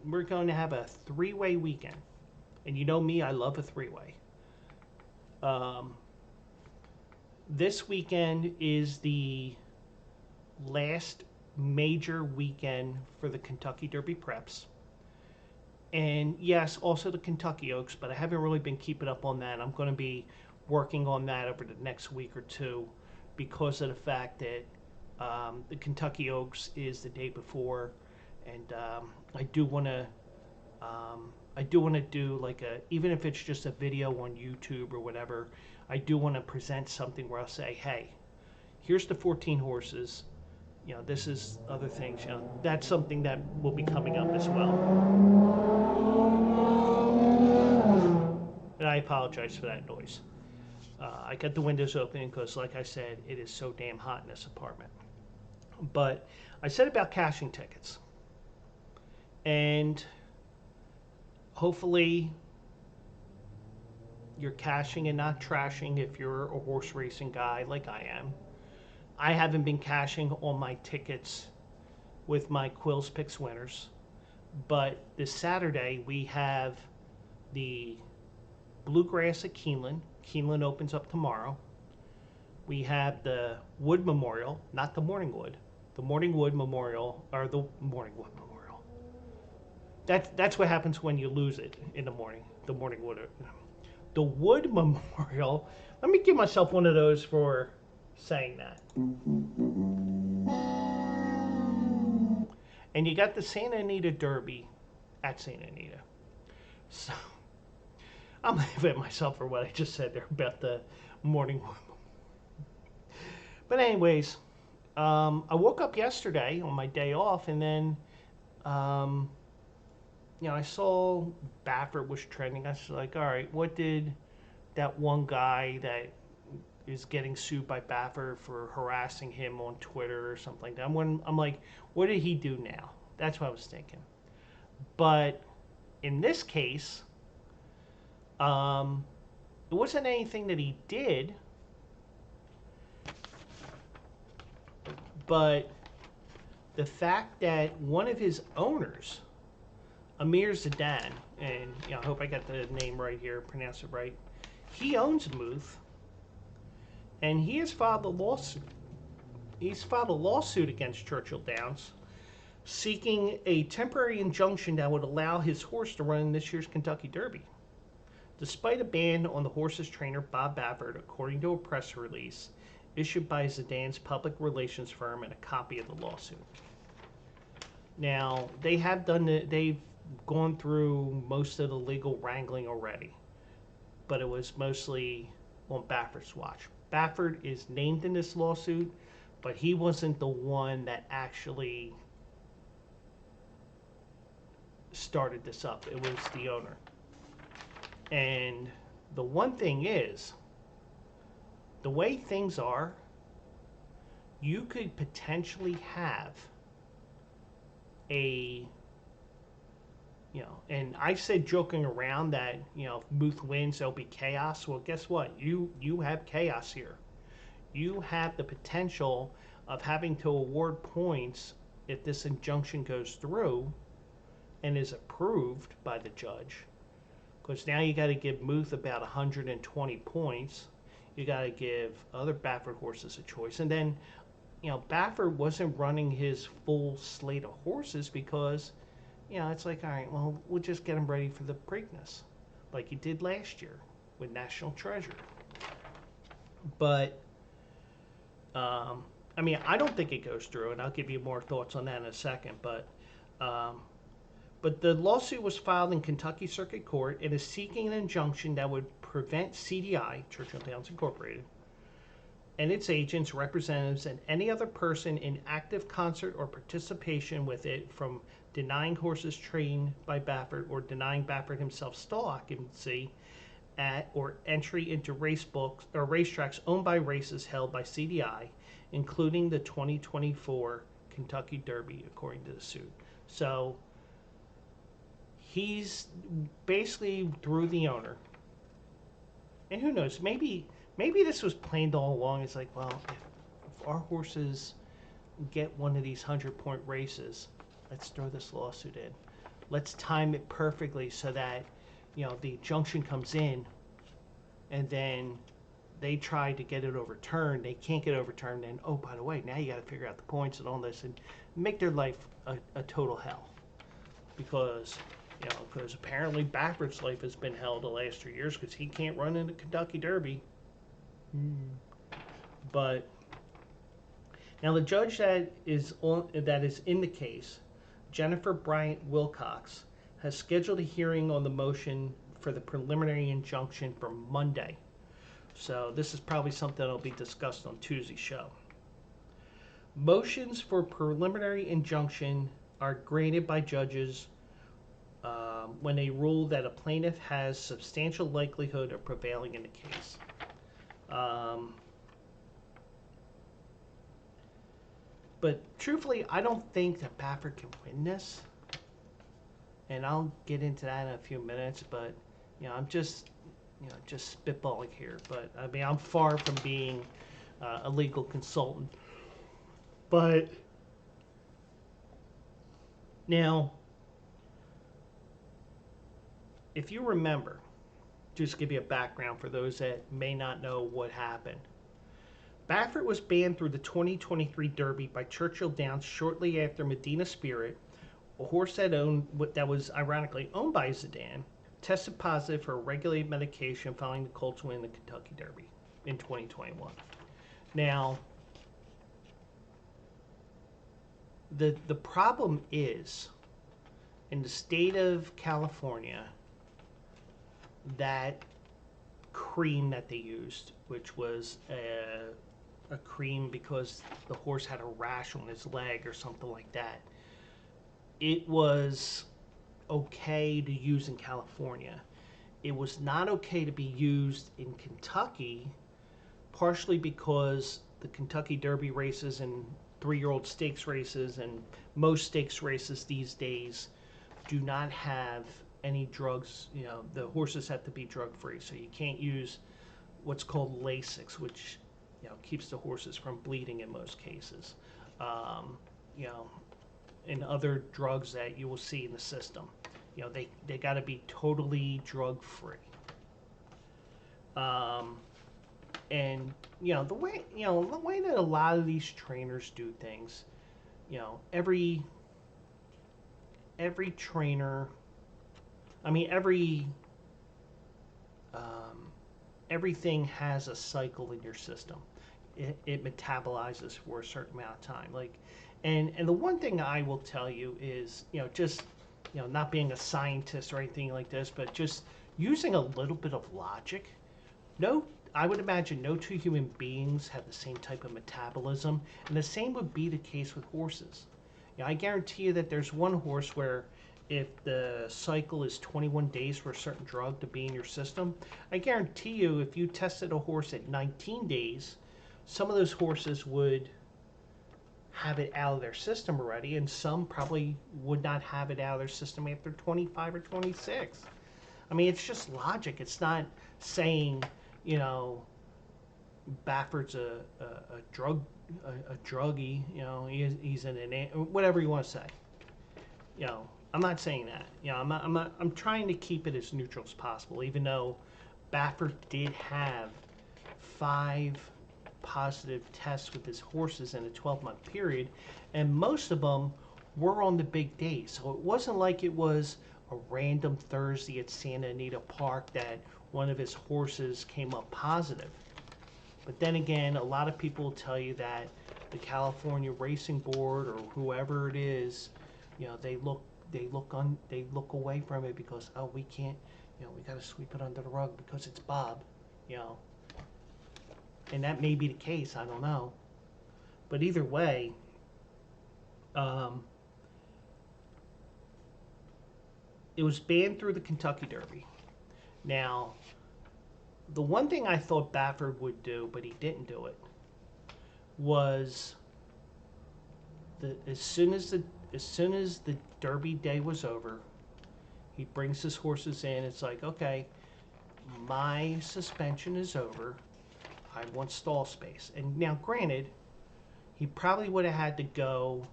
we're going to have a 3-way weekend. And you know me, I love a 3-way. This weekend is the last major weekend for the Kentucky Derby Preps. And yes, also the Kentucky Oaks, but I haven't really been keeping up on that. I'm going to be working on that over the next week or two, because of the fact that the Kentucky Oaks is the day before, and I do want to do like even if it's just a video on YouTube or whatever, I do want to present something where I'll say, hey, here's the 14 horses. This is other things. That's something that will be coming up as well. And I apologize for that noise. I got the windows open because, like I said, it is so damn hot in this apartment. But I said about cashing tickets. And hopefully you're cashing and not trashing if you're a horse racing guy like I am. I haven't been cashing on my tickets with my Quills Picks winners. But this Saturday, we have the Bluegrass at Keeneland. Keeneland opens up tomorrow. We have the Wood Memorial, not the Morningwood. The Morningwood Memorial, or the Morningwood Memorial. That's what happens when you lose it in the morning. The Morningwood. The Wood Memorial. Let me give myself one of those for saying that. And you got the Santa Anita Derby at Santa Anita. So I'm laughing at myself for what I just said there about the Morningwood. But anyways, I woke up yesterday on my day off, and then, I saw Baffert was trending. I was like, all right, what did that one guy that is getting sued by Baffert for harassing him on Twitter or something like that? I'm like, what did he do now? That's what I was thinking. But in this case, it wasn't anything that he did, but the fact that one of his owners, Amir Zidane, and I hope I got the name right here, pronounce it right, he owns Muth, and he has filed a lawsuit. He's filed a lawsuit against Churchill Downs, seeking a temporary injunction that would allow his horse to run in this year's Kentucky Derby. Despite a ban on the horse's trainer, Bob Baffert, according to a press release issued by Zidane's public relations firm and a copy of the lawsuit. Now, they've gone through most of the legal wrangling already, but it was mostly on Baffert's watch. Baffert is named in this lawsuit, but he wasn't the one that actually started this up. It was the owner. And the one thing is, the way things are, you could potentially have a, and I said joking around that, if Muth wins, there'll be chaos. Well, guess what? You have chaos here. You have the potential of having to award points if this injunction goes through and is approved by the judge. Because now you got to give Muth about 120 points. You got to give other Baffert horses a choice. And then, Baffert wasn't running his full slate of horses because, it's like, all right, well, we'll just get him ready for the Preakness, like he did last year with National Treasure. But, I don't think it goes through, and I'll give you more thoughts on that in a second. But the lawsuit was filed in Kentucky Circuit Court and is seeking an injunction that would prevent CDI, Churchill Downs Incorporated, and its agents, representatives, and any other person in active concert or participation with it from denying horses trained by Baffert or denying Baffert himself stall occupancy at or entry into race books or racetracks owned by races held by CDI, including the 2024 Kentucky Derby, according to the suit. So he's basically through the owner. And who knows, maybe this was planned all along. It's like, well, if our horses get one of these 100-point races, let's throw this lawsuit in. Let's time it perfectly so that, the injunction comes in and then they try to get it overturned. They can't get overturned. And, oh, by the way, now you got to figure out the points and all this and make their life a total hell. Because apparently Baffert's life has been hell the last 3 years because he can't run in the Kentucky Derby. But now the judge that is in the case, Jennifer Bryant Wilcox, has scheduled a hearing on the motion for the preliminary injunction for Monday. So this is probably something that will be discussed on Tuesday's show. Motions for preliminary injunction are granted by judges when they rule that a plaintiff has substantial likelihood of prevailing in the case. But truthfully, I don't think that Baffert can win this. And I'll get into that in a few minutes. But, I'm just just spitballing here, but I mean, I'm far from being a legal consultant. But now, if you remember, just to give you a background for those that may not know what happened. Baffert was banned through the 2023 Derby by Churchill Downs shortly after Medina Spirit, a horse that was ironically owned by Zidane, tested positive for a regulated medication following the Colts win the Kentucky Derby in 2021. Now, the problem is, in the state of California, that cream that they used, which was a cream because the horse had a rash on his leg or something like that, it was okay to use in California. It was not okay to be used in Kentucky, partially because the Kentucky Derby races and 3-year-old stakes races and most stakes races these days do not have any drugs. The horses have to be drug free, so you can't use what's called Lasix, which keeps the horses from bleeding in most cases. And other drugs that you will see in the system. They got to be totally drug free. And the way that a lot of these trainers do things, every trainer, everything has a cycle in your system. It metabolizes for a certain amount of time. And the one thing I will tell you is, just, not being a scientist or anything like this, but just using a little bit of logic. I would imagine no two human beings have the same type of metabolism, and the same would be the case with horses. I guarantee you that there's one horse where if the cycle is 21 days for a certain drug to be in your system, I guarantee you if you tested a horse at 19 days, some of those horses would have it out of their system already, and some probably would not have it out of their system after 25 or 26. It's just logic. It's not saying, Baffert's a druggie, he's whatever you want to say. I'm not saying that. I'm trying to keep it as neutral as possible, even though Baffert did have 5 positive tests with his horses in a 12-month period, and most of them were on the big days. So it wasn't like it was a random Thursday at Santa Anita Park that one of his horses came up positive. But then again, a lot of people will tell you that the California Racing Board or whoever it is, they look away from it because, oh, we can't, we got to sweep it under the rug because it's Bob, And that may be the case, I don't know. But either way, it was banned through the Kentucky Derby. Now, the one thing I thought Baffert would do, but he didn't do it, was as soon as the Derby day was over, he brings his horses in. It's like, okay, my suspension is over. I want stall space. And now, granted, he probably would have had to go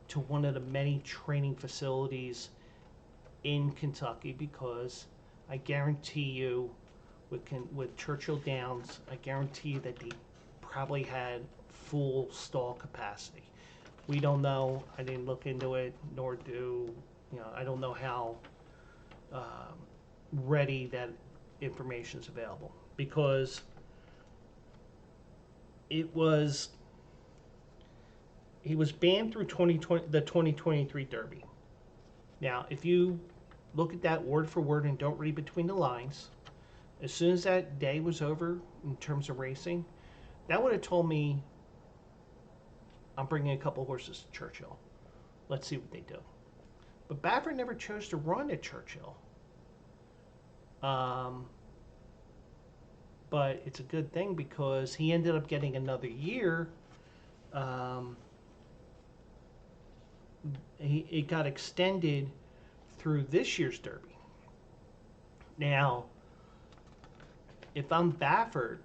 to one of the many training facilities in Kentucky because I guarantee you, with Churchill Downs, I guarantee you that they probably had full stall capacity. We don't know. I didn't look into it, nor I don't know how ready that information is available because he was banned through the 2023 Derby. Now, if you look at that word for word and don't read between the lines, as soon as that day was over in terms of racing, that would have told me I'm bringing a couple horses to Churchill. Let's see what they do. But Baffert never chose to run at Churchill. But it's a good thing because he ended up getting another year. It got extended through this year's Derby. Now, if I'm Baffert,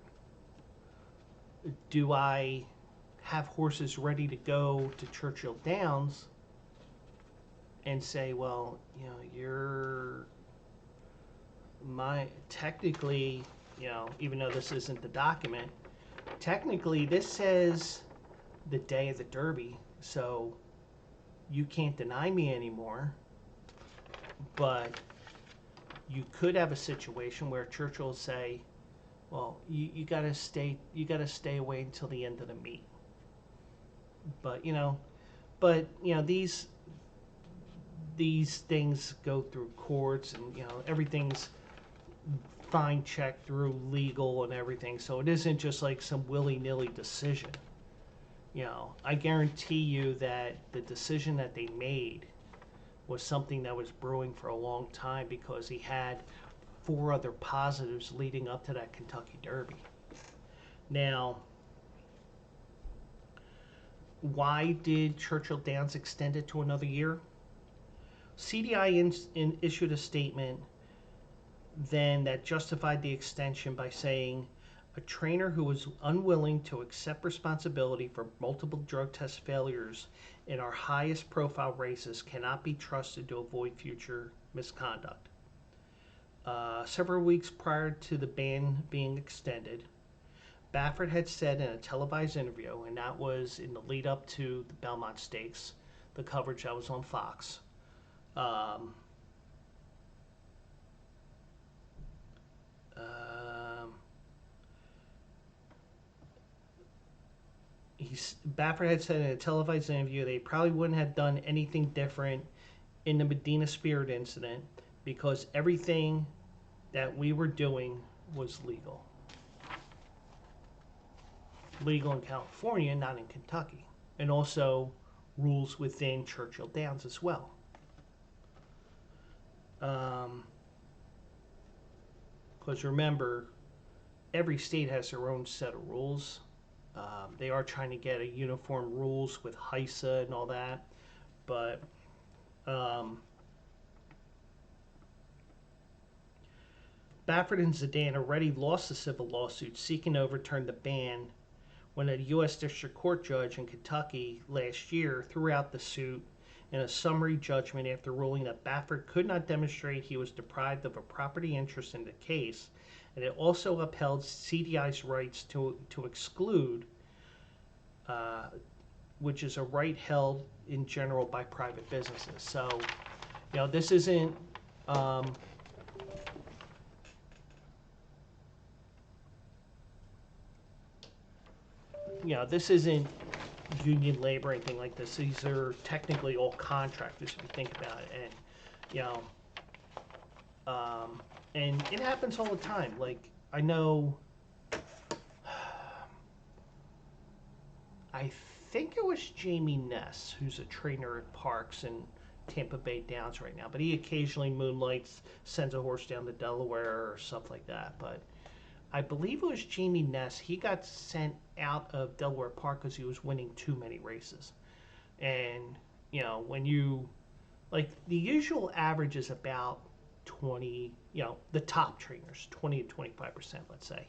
do I have horses ready to go to Churchill Downs and say, well, you know, you're technically, you know, even though this isn't the document, technically this says the day of the Derby, so you can't deny me anymore. But you could have a situation where Churchill will say, well, you gotta stay away until the end of the meet. But you know, these things go through courts, and you know everything's fine checked through legal and everything. So it isn't just like some willy-nilly decision. You know, I guarantee you that the decision that they made was something that was brewing for a long time, because he had 4 other positives leading up to that Kentucky Derby. Now, why did Churchill Downs extend it to another year? CDI issued a statement then that justified the extension by saying a trainer who was unwilling to accept responsibility for multiple drug test failures in our highest profile races cannot be trusted to avoid future misconduct. Several weeks prior to the ban being extended, Baffert had said in a televised interview, and that was in the lead up to the Belmont Stakes, the coverage that was on Fox. Baffert had said in a televised interview they probably wouldn't have done anything different in the Medina Spirit incident because everything that we were doing was legal. Legal in California, not in Kentucky. And also rules within Churchill Downs as well. Because remember, every state has their own set of rules. They are trying to get a uniform rules with HISA and all that. But Baffert and Zidane already lost a civil lawsuit seeking to overturn the ban when a U.S. District Court judge in Kentucky last year threw out the suit in a summary judgment after ruling that Baffert could not demonstrate he was deprived of a property interest in the case, and it also upheld CDI's rights to exclude, which is a right held in general by private businesses. So, you know, this isn't this isn't union labor or anything like this. These are technically all contractors if you think about it, and and it happens all the time. Like I know, I think it was Jamie Ness who's a trainer at Parks and Tampa Bay Downs right now, but he occasionally moonlights, sends a horse down to Delaware or stuff like that. But I believe it was Jamie Ness. He got sent out of Delaware Park because he was winning too many races. And, you know, when you, like, the usual average is about 20, you know, the top trainers, 20 to 25%, let's say.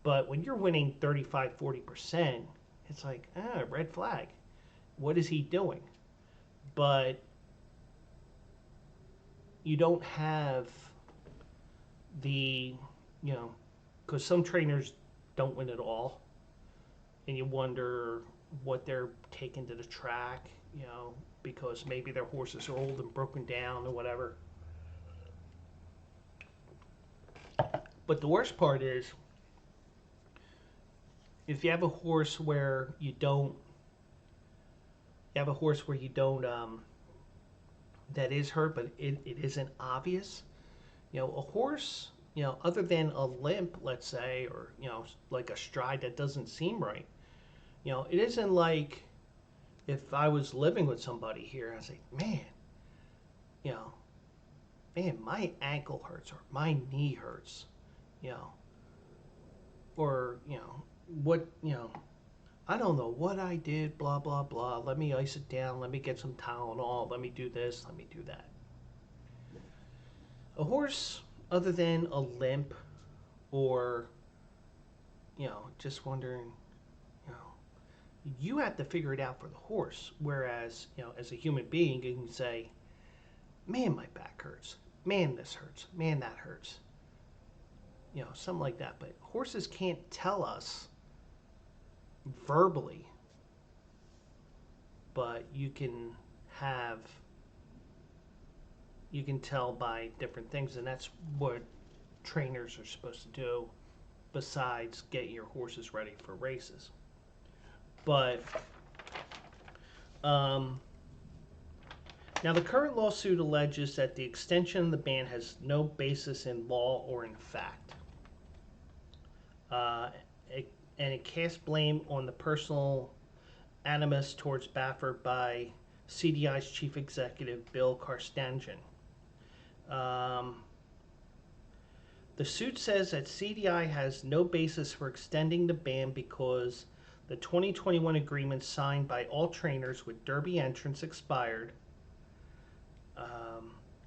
But when you're winning 35, 40%, it's like, red flag. What is he doing? But you don't have the, you know, because some trainers don't win at all, and you wonder what they're taking to the track, you know, because maybe their horses are old and broken down or whatever. But the worst part is, if you have a horse where you don't, that is hurt, but it isn't obvious. You know, a horse, you know, other than a limp, let's say, or, you know, like a stride that doesn't seem right, you know, it isn't like if I was living with somebody here, I was like, man, my ankle hurts, or my knee hurts, you know, or, you know, what, you know, I don't know what I did, blah, blah, blah. Let me ice it down. Let me get some Tylenol. Let me do this. Let me do that. A horse, other than a limp or, just wondering, you know, you have to figure it out for the horse. Whereas, as a human being, you can say, man, my back hurts. Man, this hurts. Man, that hurts. Something like that. But horses can't tell us verbally, but you can tell by different things, and that's what trainers are supposed to do besides get your horses ready for races. But now the current lawsuit alleges that the extension of the ban has no basis in law or in fact. And it casts blame on the personal animus towards Baffert by CDI's chief executive, Bill Carstanjen. The suit says that CDI has no basis for extending the ban because the 2021 agreement signed by all trainers with Derby entrants expired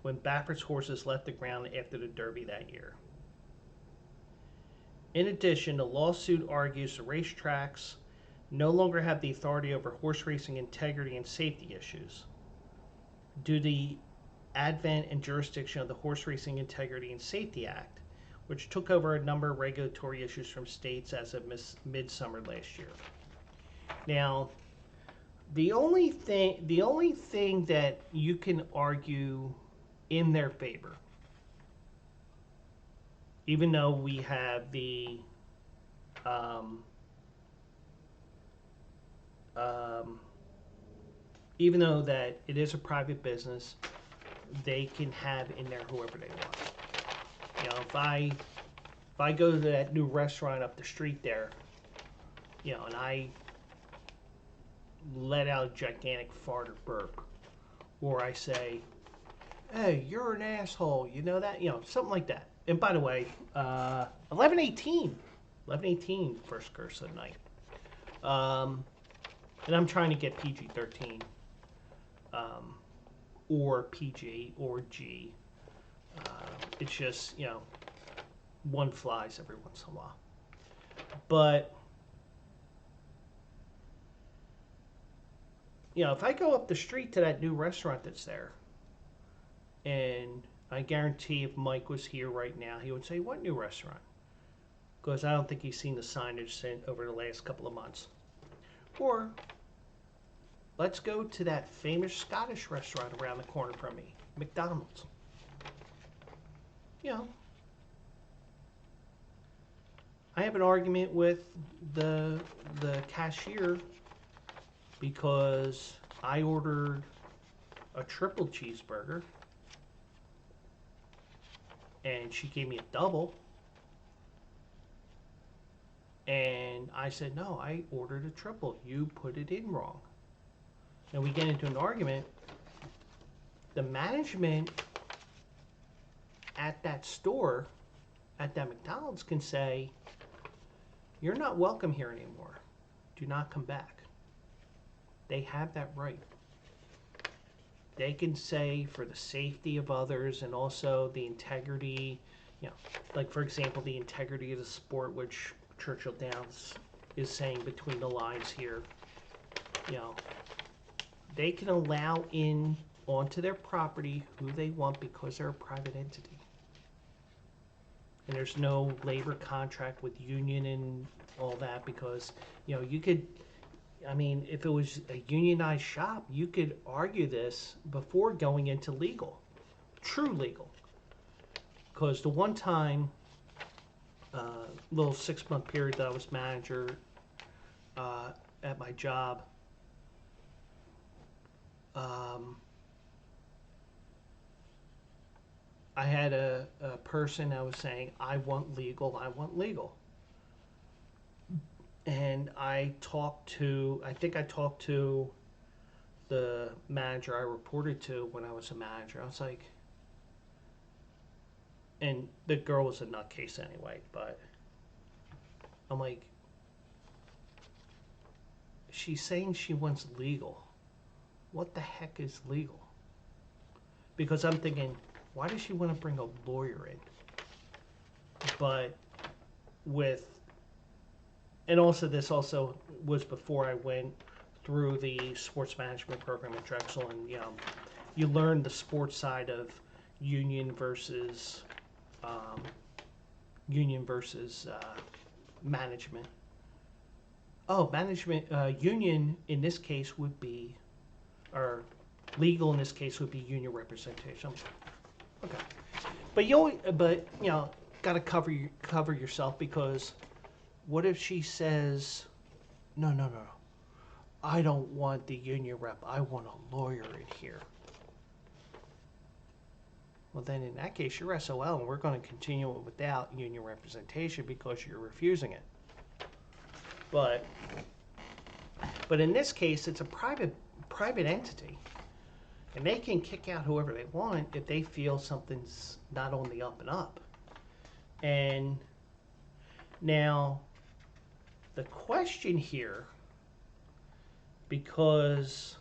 when Baffert's horses left the ground after the Derby that year. In addition, the lawsuit argues the racetracks no longer have the authority over horse racing integrity and safety issues due to the advent and jurisdiction of the Horse Racing Integrity and Safety Act, which took over a number of regulatory issues from states as of midsummer last year. Now, the only thing that you can argue in their favor, even though we have the even though that it is a private business, they can have in there whoever they want. If I go to that new restaurant up the street there, and I let out a gigantic fart or burp, or I say, "Hey, you're an asshole," that, something like that. And by the way, 11:18 first curse of the night. And I'm trying to get PG-13, or PG, or G. It's just, one flies every once in a while. But, if I go up the street to that new restaurant that's there, and I guarantee if Mike was here right now, he would say, "What new restaurant?" Because I don't think he's seen the signage over the last couple of months. Or, let's go to that famous Scottish restaurant around the corner from me, McDonald's. I have an argument with the cashier because I ordered a triple cheeseburger and she gave me a double, and I said, "No, I ordered a triple. You put it in wrong." And we get into an argument. The management at that store, at that McDonald's, can say, "You're not welcome here anymore. Do not come back." They have that right. They can say, for the safety of others and also the integrity, like for example, the integrity of the sport, which Churchill Downs is saying between the lines here, they can allow in onto their property who they want because they're a private entity. And there's no labor contract with union and all that, because, you could, if it was a unionized shop, you could argue this before going into legal, true legal. Because the one time, little 6-month period that I was manager at my job, I had a person that was saying, I want legal. And I think I talked to the manager I reported to when I was a manager. I was like, and the girl was a nutcase anyway, but I'm like, she's saying she wants legal. What the heck is legal? Because I'm thinking, why does she want to bring a lawyer in? But with, and also this also was before I went through the sports management program at Drexel, and you learn the sports side of union versus um, management. Oh, management union in this case would be, or legal in this case would be union representation. Okay, but got to cover yourself, because what if she says, no, no, no, I don't want the union rep, I want a lawyer in here. Well, then in that case, you're SOL, and we're going to continue it without union representation because you're refusing it. But in this case, it's a private entity, and they can kick out whoever they want if they feel something's not on the up and up. And now, the question here, because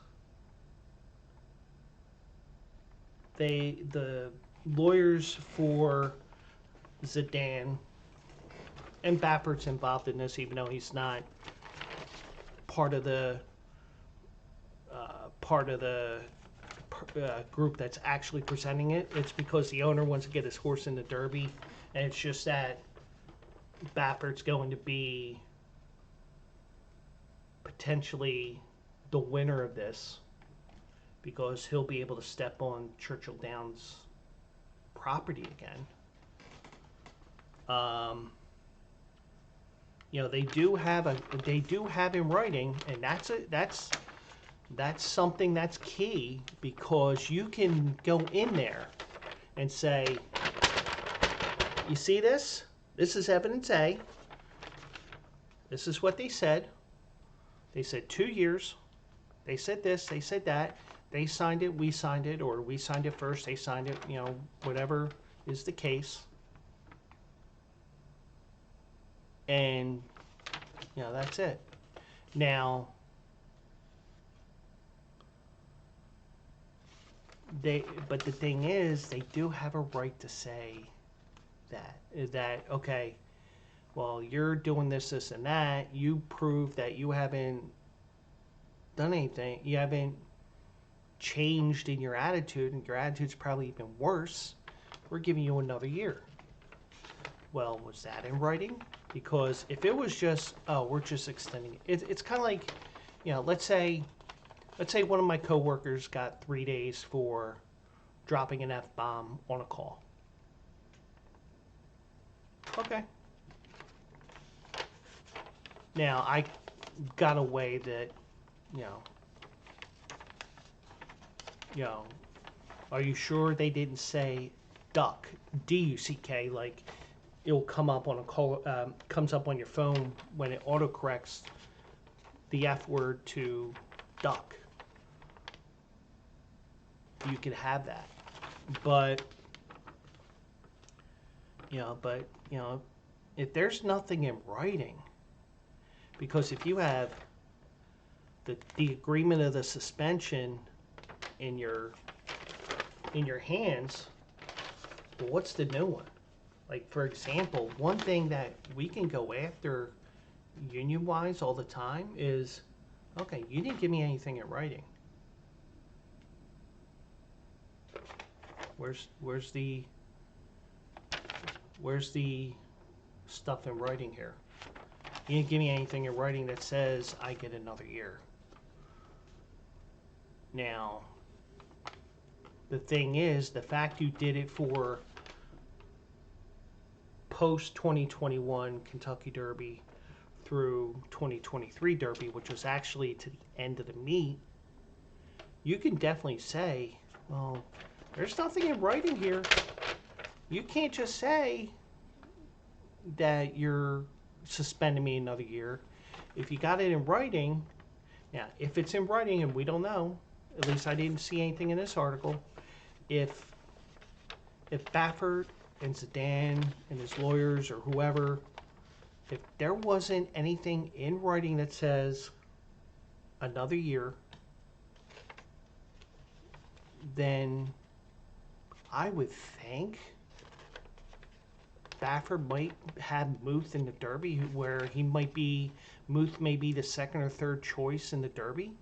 the lawyers for Zidane, and Baffert's involved in this, even though he's not part of the group that's actually presenting it. It's because the owner wants to get his horse in the Derby, and it's just that Baffert's going to be potentially the winner of this, because he'll be able to step on Churchill Downs property again. They do have in writing, and that's something that's key, because you can go in there and say, you see this? This is evidence A. This is what they said. They said 2 years. They said this, they said that. They signed it, we signed it, or we signed it first, they signed it, whatever is the case. And, that's it. Now, but the thing is, they do have a right to say that, okay, well, you're doing this, this, and that. You prove that you haven't done anything. You haven't changed in your attitude, and your attitude's probably even worse. We're giving you another year. Well, was that in writing? Because if it was just, oh, we're just extending it. It's kind of like, let's say one of my coworkers got 3 days for dropping an F-bomb on a call. Okay. Now, I got a way that, are you sure they didn't say duck, D-U-C-K, like it'll come up on a call, comes up on your phone when it autocorrects the F word to duck. You could have that, but if there's nothing in writing, because if you have the agreement of the suspension in your hands, well, what's the new one? Like, for example, one thing that we can go after union-wise all the time is, okay, you didn't give me anything in writing. Where's the stuff in writing here? You didn't give me anything in writing that says I get another year. Now, the thing is, the fact you did it for post-2021 Kentucky Derby through 2023 Derby, which was actually to the end of the meet, you can definitely say, well, there's nothing in writing here. You can't just say that you're suspending me another year. If you got it in writing, now, if it's in writing, and we don't know, at least I didn't see anything in this article, if Baffert and Zidane and his lawyers or whoever, if there wasn't anything in writing that says another year, then I would think Baffert might have Muth in the Derby, where Muth may be the second or third choice in the Derby.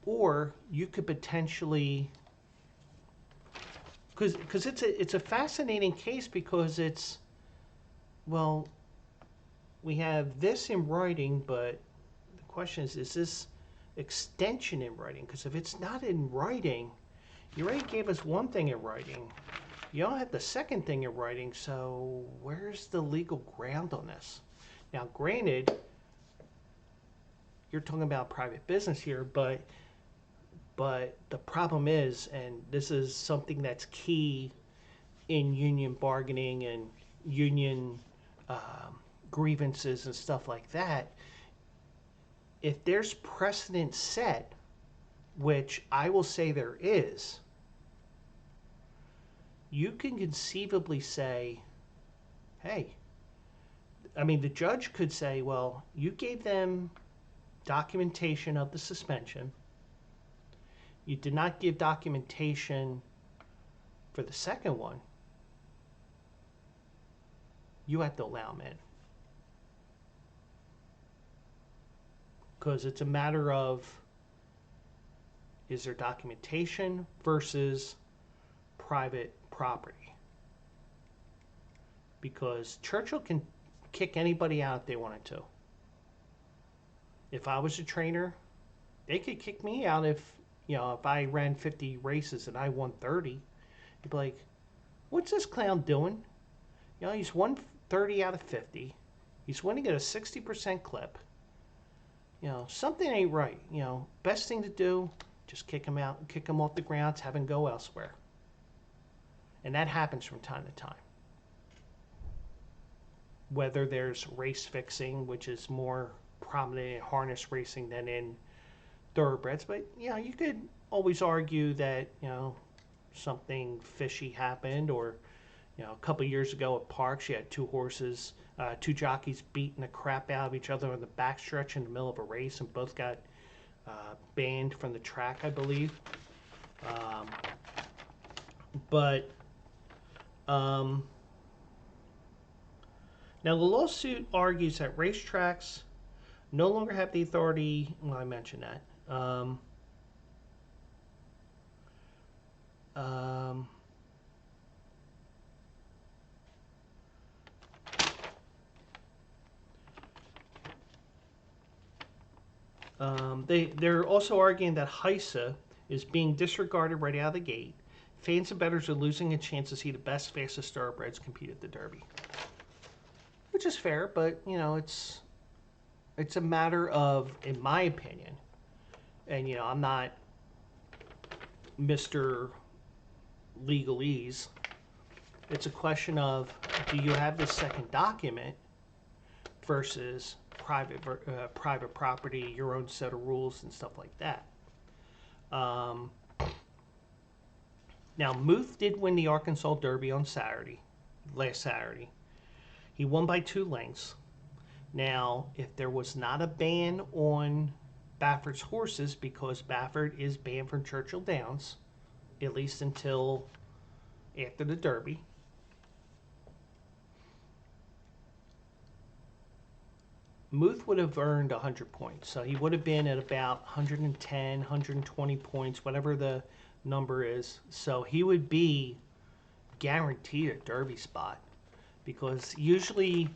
Or you could potentially, because it's a fascinating case, because it's, well, we have this in writing, but the question is this extension in writing? Because if it's not in writing, you already gave us one thing in writing. You don't have the second thing in writing, so where's the legal ground on this? Now, granted, you're talking about private business here, but the problem is, and this is something that's key in union bargaining and union grievances and stuff like that, if there's precedent set, which I will say there is, you can conceivably say, hey, I mean, the judge could say, well, you gave them documentation of the suspension. You did not give documentation for the second one. You have to allow them in. Because it's a matter of, is there documentation versus private property? Because Churchill can kick anybody out if they wanted to. If I was a trainer, they could kick me out if I ran 50 races and I won 30. You'd be like, what's this clown doing? He's won 30 out of 50. He's winning at a 60% clip. Something ain't right. Best thing to do, just kick him out, kick him off the grounds, have him go elsewhere. And that happens from time to time. Whether there's race fixing, which is more prominent in harness racing than in thoroughbreds, but you could always argue that something fishy happened, or a couple years ago at Parks, you had two jockeys beating the crap out of each other on the backstretch in the middle of a race, and both got banned from the track, I believe. Now the lawsuit argues that racetracks no longer have the authority. Well, I mentioned that. They're also arguing that HISA is being disregarded right out of the gate. Fans and bettors are losing a chance to see the best, fastest thoroughbreds compete at the Derby. Which is fair, but, it's a matter of, in my opinion, and, I'm not Mr. Legalese. It's a question of, do you have the second document versus private property, your own set of rules and stuff like that. Now, Muth did win the Arkansas Derby on last Saturday. He won by 2 lengths. Now, if there was not a ban on Baffert's horses, because Baffert is banned from Churchill Downs, at least until after the Derby, Muth would have earned 100 points. So he would have been at about 110, 120 points, whatever the number is. So he would be guaranteed a Derby spot. Because usually,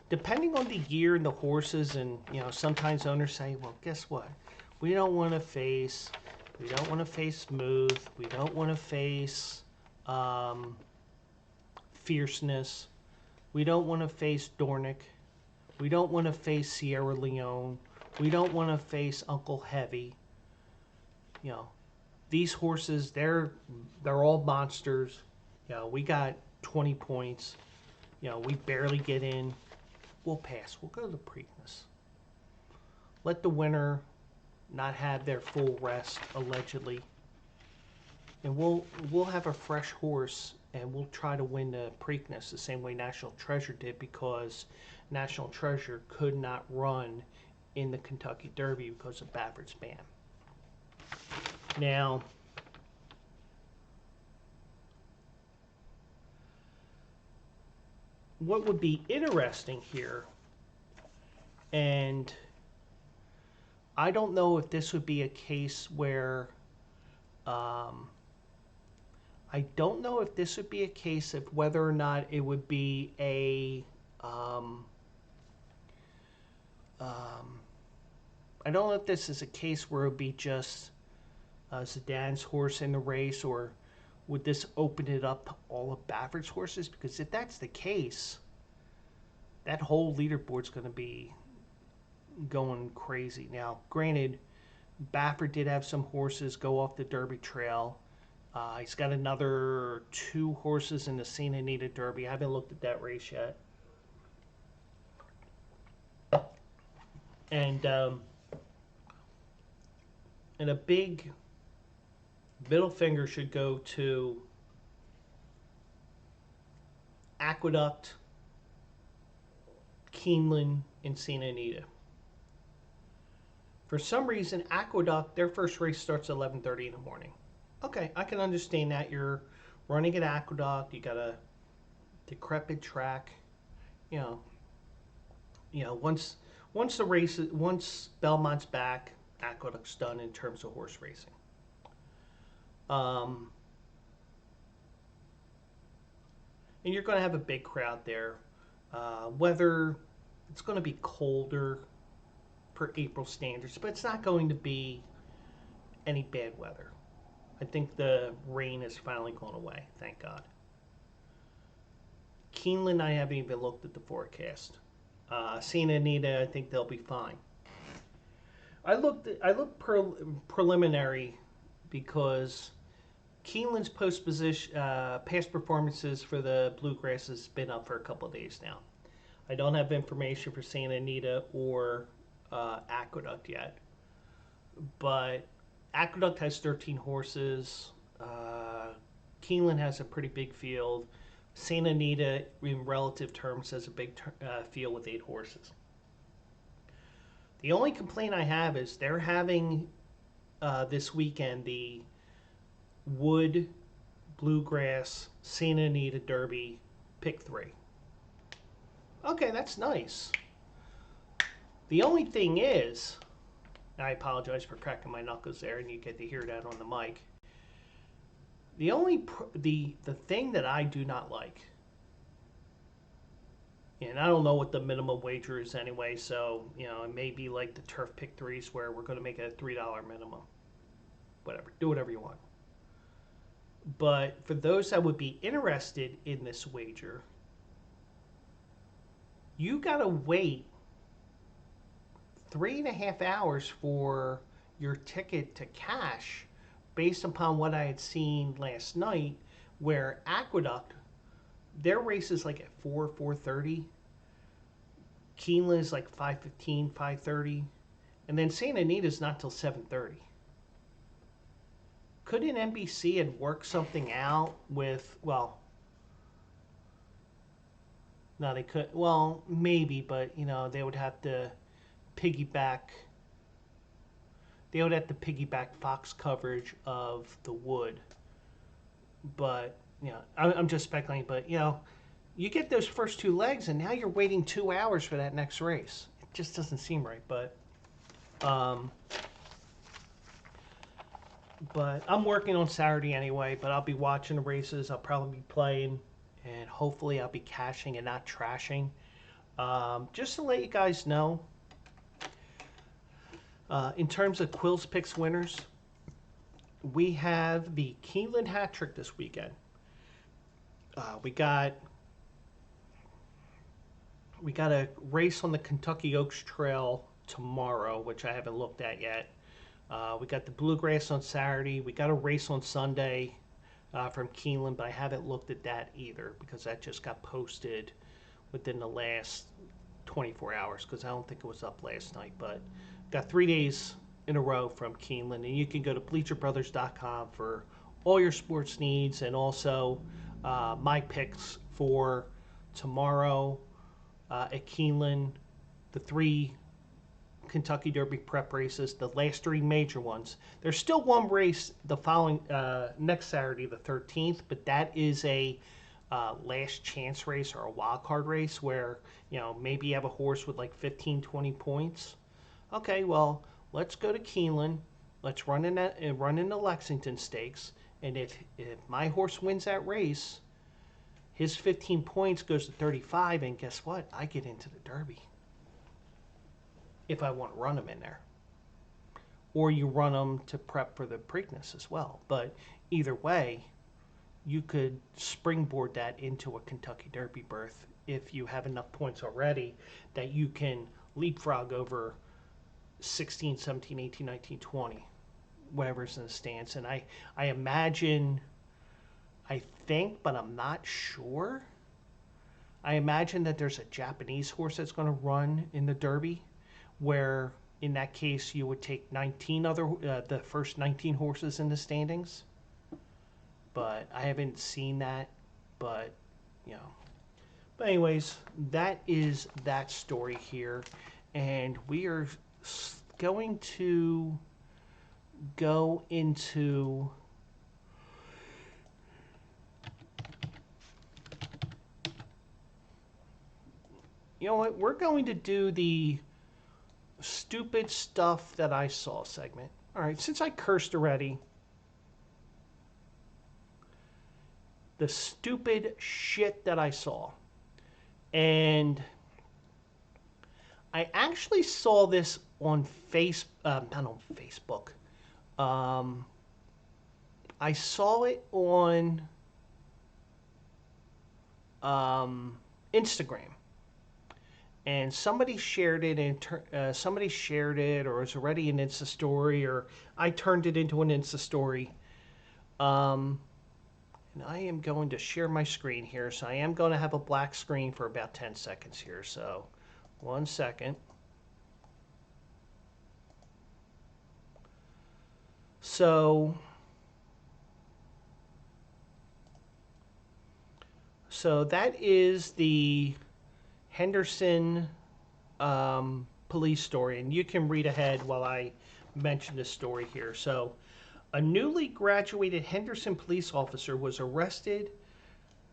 depending on the year and the horses, and sometimes owners say, well, guess what? We don't want to face Muth. We don't want to face Fierceness. We don't want to face Dornick. We don't want to face Sierra Leone. We don't want to face Uncle Heavy. These horses, they're all monsters. We got 20 points. We barely get in. We'll pass. We'll go to the Preakness. Let the winner not have their full rest, allegedly. And we'll have a fresh horse, and we'll try to win the Preakness the same way National Treasure did, because National Treasure could not run in the Kentucky Derby because of Baffert's ban. Now, what would be interesting here, and I don't know if this would be a case where, I don't know if this would be a case of whether or not it would be a, I don't know if this is a case where it would be just Zidane's horse in the race, or would this open it up to all of Baffert's horses? Because if that's the case, that whole leaderboard's going to be going crazy. Now, granted, Baffert did have some horses go off the Derby Trail. He's got another 2 horses in the Santa Anita Derby. I haven't looked at that race yet. And a big middle finger should go to Aqueduct, Keeneland, and Santa Anita. For some reason, Aqueduct, their first race starts at 11:30 in the morning. Okay, I can understand that. You're running at Aqueduct. You got a decrepit track. You know, once the race, once Belmont's back, Aqueduct's done in terms of horse racing. And you're going to have a big crowd there. Weather, it's going to be colder for April standards, but it's not going to be any bad weather. I think the rain is finally going away, thank God. Keeneland, I haven't even looked at the forecast. Santa Anita, I think they'll be fine. I looked preliminary because Keeneland's past performances for the Bluegrass has been up for a couple of days now. I don't have information for Santa Anita or Aqueduct yet, but Aqueduct has 13 horses. Keeneland has a pretty big field. Santa Anita, in relative terms, has a big field with 8 horses. The only complaint I have is they're having this weekend the Wood, Bluegrass, Santa Anita Derby pick 3. Okay, that's nice. The only thing is, I apologize for cracking my knuckles there, and you get to hear that on the mic. The thing that I do not like, and I don't know what the minimum wager is anyway, so it may be like the turf pick 3s where we're going to make it a $3 minimum. Whatever, do whatever you want. But for those that would be interested in this wager, you got to wait 3.5 hours for your ticket to cash, based upon what I had seen last night, where Aqueduct, their race is like at 4:30. Keeneland is like 5:15, 5:30, and then Santa Anita's not till 7:30. Couldn't NBC had worked something out with, well, no, they could, well, maybe, but they would have to piggyback Fox coverage of the Wood. But I'm just speculating, but you get those first 2 legs and now you're waiting 2 hours for that next race. It just doesn't seem right. But I'm working on Saturday anyway, but I'll be watching the races. I'll probably be playing, and hopefully I'll be cashing and not trashing. Just to let you guys know, in terms of Quill's Picks winners, we have the Keeneland hat trick this weekend. We got a race on the Kentucky Oaks Trail tomorrow, which I haven't looked at yet. We got the Bluegrass on Saturday. We got a race on Sunday from Keeneland, but I haven't looked at that either because that just got posted within the last 24 hours because I don't think it was up last night. But got 3 days in a row from Keeneland, and you can go to bleacherbrothers.com for all your sports needs, and also my picks for tomorrow at Keeneland, the 3 Kentucky Derby prep races, the last 3 major ones. There's still one race the following next Saturday, the 13th, but that is a last chance race or a wild card race where, maybe you have a horse with like 15, 20 points. Okay, well, let's go to Keeneland. Let's run in the Lexington Stakes. And if my horse wins that race, his 15 points goes to 35, and guess what? I get into the Derby. If I want to run them in there. Or you run them to prep for the Preakness as well. But either way, you could springboard that into a Kentucky Derby berth if you have enough points already that you can leapfrog over 16, 17, 18, 19, 20, whatever's in the stance. And I imagine, I think, but I'm not sure, I imagine that there's a Japanese horse that's going to run in the Derby, where in that case you would take 19 other, the first 19 horses in the standings. But I haven't seen that, but, But anyways, that is that story here. And we are going to go into what? We're going to do the stupid stuff that I saw segment. All right, since I cursed already, the stupid shit that I saw. And I actually saw this on not on Facebook. I saw it on Instagram. And somebody shared it, and somebody shared it, or it was already an Insta story, or I turned it into an Insta story. And I am going to share my screen here, so I am going to have a black screen for about 10 seconds here. So, 1 second. So that is the Henderson police story, and you can read ahead while I mention this story here. So, a newly graduated Henderson police officer was arrested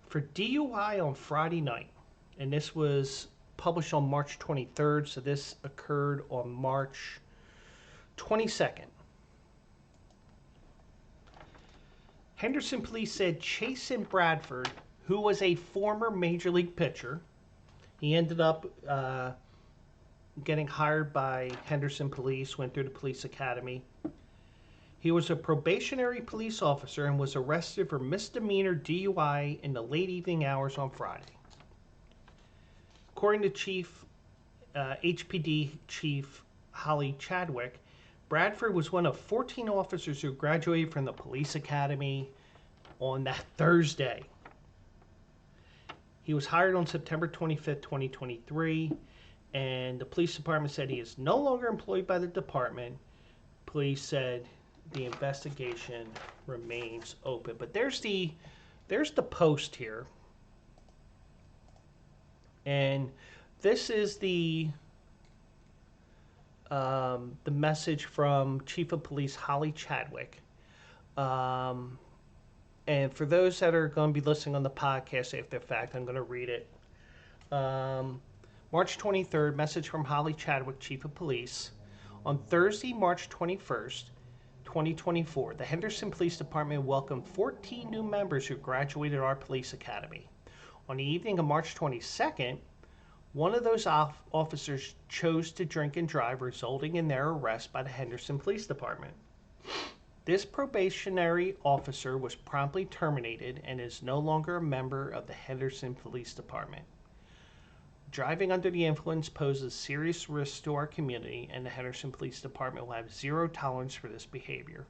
for DUI on Friday night, and this was published on March 23rd, so this occurred on March 22nd. Henderson police said Chasen Bradford, who was a former Major League pitcher, he ended up getting hired by Henderson Police, went through the police academy. He was a probationary police officer and was arrested for misdemeanor DUI in the late evening hours on Friday. According to HPD Chief Holly Chadwick, Bradford was one of 14 officers who graduated from the police academy on that Thursday. He was hired on September 25th, 2023, and the police department said he is no longer employed by the department. Police said the investigation remains open. But there's the post here. And this is the message from Chief of Police Holly Chadwick. And for those that are going to be listening on the podcast after the fact, I'm going to read it. March 23rd, message from Holly Chadwick, Chief of Police. On Thursday, March 21st, 2024, the Henderson Police Department welcomed 14 new members who graduated our police academy. On the evening of March 22nd, one of those officers chose to drink and drive, resulting in their arrest by the Henderson Police Department. This probationary officer was promptly terminated and is no longer a member of the Henderson Police Department. Driving under the influence poses serious risks to our community, and the Henderson Police Department will have zero tolerance for this behavior.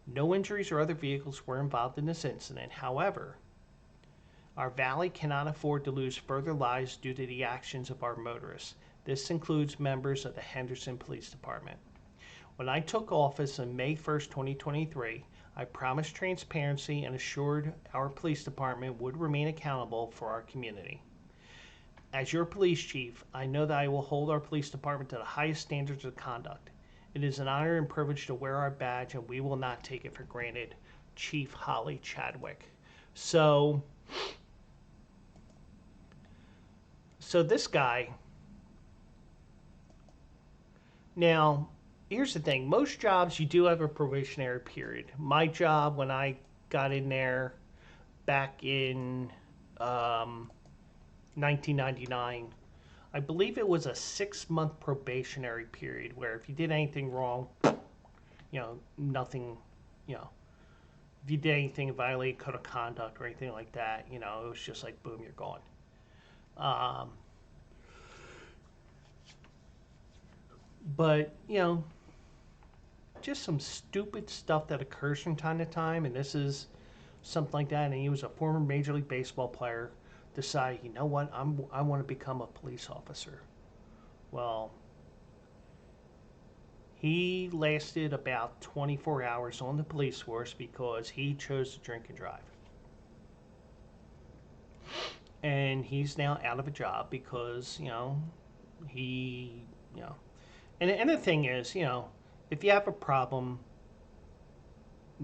No injuries or other vehicles were involved in this incident. However, our valley cannot afford to lose further lives due to the actions of our motorists. This includes members of the Henderson Police Department. When I took office on May 1st, 2023, I promised transparency and assured our police department would remain accountable for our community. As your police chief, I know that I will hold our police department to the highest standards of conduct. It is an honor and privilege to wear our badge, and we will not take it for granted. Chief Holly Chadwick. So, So this guy, now, here's the thing. Most jobs, you do have a probationary period. My job, when I got in there back in 1999, I believe it was a 6-month probationary period where if you did anything wrong, nothing, you know, if you did anything violate code of conduct or anything like that, it was just like, boom, you're gone. But, just some stupid stuff that occurs from time to time, and this is something like that. And he was a former Major League Baseball player. Decide, you know what, I want to become a police officer. Well, he lasted about 24 hours on the police force because he chose to drink and drive. And he's now out of a job because, he, and the thing is, if you have a problem,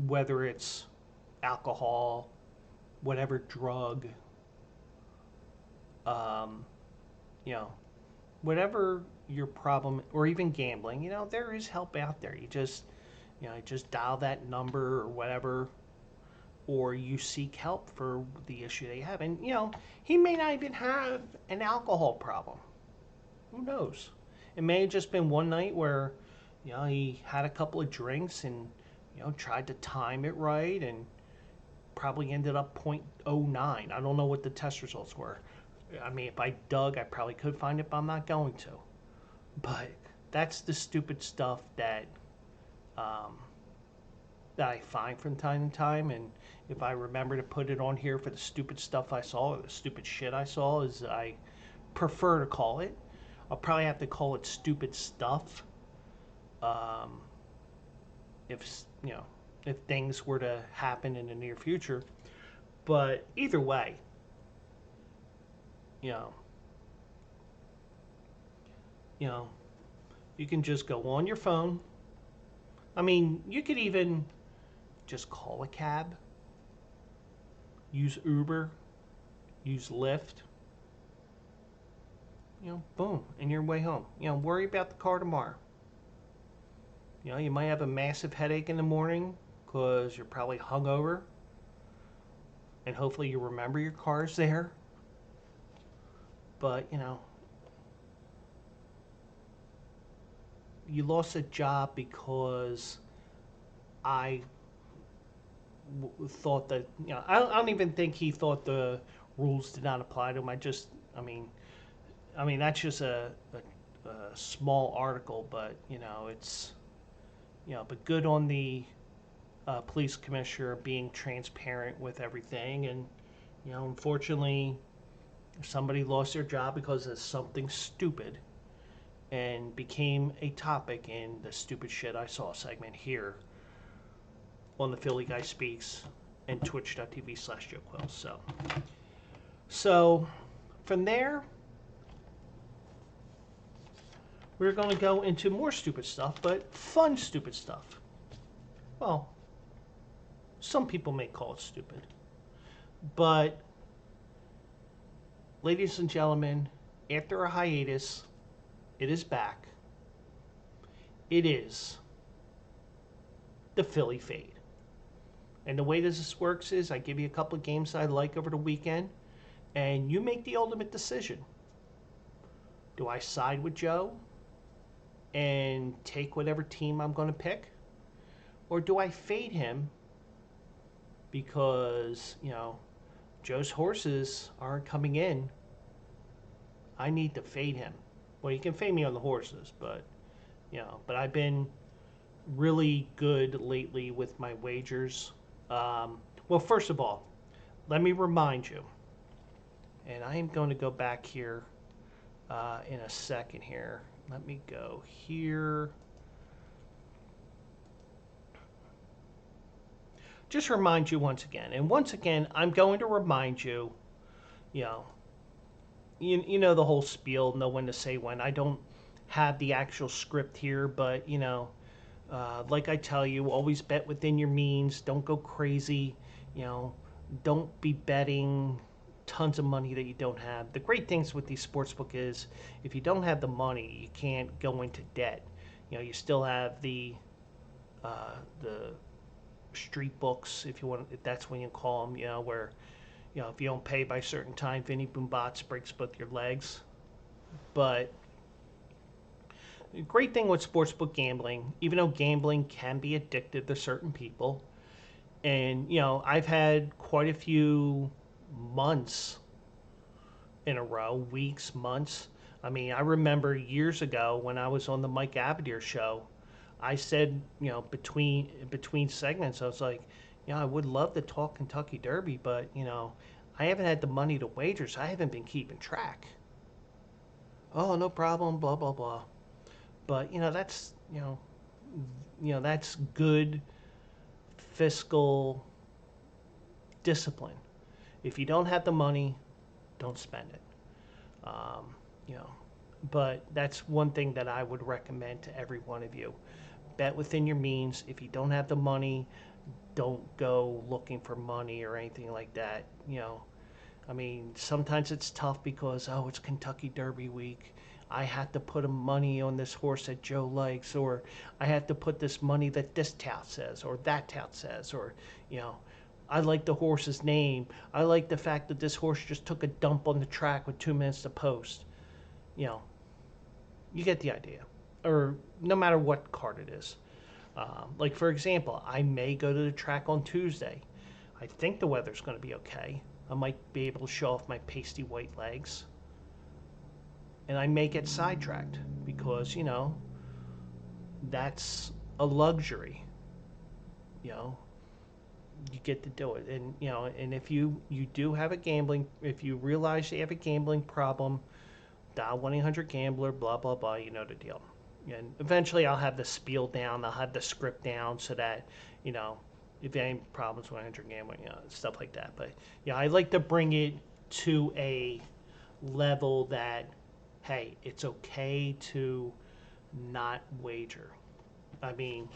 whether it's alcohol, whatever drug, whatever your problem, or even gambling, there is help out there. You just dial that number or whatever, or you seek help for the issue they have. And, he may not even have an alcohol problem. Who knows? It may have just been one night where, he had a couple of drinks and, tried to time it right and probably ended up .09. I don't know what the test results were. I mean, if I dug, I probably could find it, but I'm not going to. But that's the stupid stuff that I find from time to time. And if I remember to put it on here for the stupid stuff I saw, or the stupid shit I saw, as I prefer to call it, I'll probably have to call it stupid stuff. If things were to happen in the near future. But either way, you can just go on your phone. I mean, you could even just call a cab, use Uber, use Lyft, boom, and you're way home. Worry about the car tomorrow. You might have a massive headache in the morning because you're probably hungover, and hopefully you remember your car's there. But, you lost a job because I thought that, I don't even think he thought the rules did not apply to him. I mean, that's just a small article, but, it's, but good on the police commissioner being transparent with everything. And, unfortunately, somebody lost their job because of something stupid and became a topic in the Stupid Shit I Saw segment here on the Philly Guy Speaks and twitch.tv/JoeQuills. So from there, we're going to go into more stupid stuff, but fun stupid stuff. Well, some people may call it stupid. But, ladies and gentlemen, after a hiatus, it is back. It is the Philly Phade. And the way this works is I give you a couple of games that I like over the weekend, and you make the ultimate decision. Do I side with Joe and take whatever team I'm going to pick? Or do I fade him because, Joe's horses aren't coming in? I need to fade him. Well, you can fade me on the horses, but, but I've been really good lately with my wagers. Well, first of all, let me remind you, and I am going to go back here in a second here. Let me go here. Just remind you once again, and once again, I'm going to remind you, you know the whole spiel, know when to say when. I don't have the actual script here, but, like I tell you, always bet within your means. Don't go crazy. Don't be betting tons of money that you don't have. The great things with these sportsbook is if you don't have the money, you can't go into debt. You still have the street books, if you want, if that's what you call them. Where if you don't pay by a certain time, Vinny Boombots breaks both your legs. But the great thing with sportsbook gambling, even though gambling can be addictive to certain people, and I've had quite a few months in a row, weeks, months. I mean, I remember years ago when I was on the Mike Abadir show, I said, between segments, I was like, I would love to talk Kentucky Derby, but I haven't had the money to wager, so I haven't been keeping track. Oh, no problem, blah blah blah. But that's good fiscal discipline. If you don't have the money, don't spend it. Um, you know, but that's one thing that I would recommend to every one of you. Bet within your means. If you don't have the money, don't go looking for money or anything like that. I mean, sometimes it's tough because, oh, it's Kentucky Derby week. I have to put money on this horse that Joe likes, or I have to put this money that this tout says, or that tout says, or, I like the horse's name. I like the fact that this horse just took a dump on the track with 2 minutes to post. You get the idea. Or no matter what card it is. Like, for example, I may go to the track on Tuesday. I think the weather's going to be okay. I might be able to show off my pasty white legs. And I may get sidetracked because, that's a luxury. You get to do it. And, and if you do have if you realize you have a gambling problem, dial 1-800-GAMBLER, blah, blah, blah, you know the deal. And eventually I'll have the spiel down, I'll have the script down so that, if any problems with 1-800-GAMBLER, stuff like that. But, I like to bring it to a level that, hey, it's okay to not wager. I mean,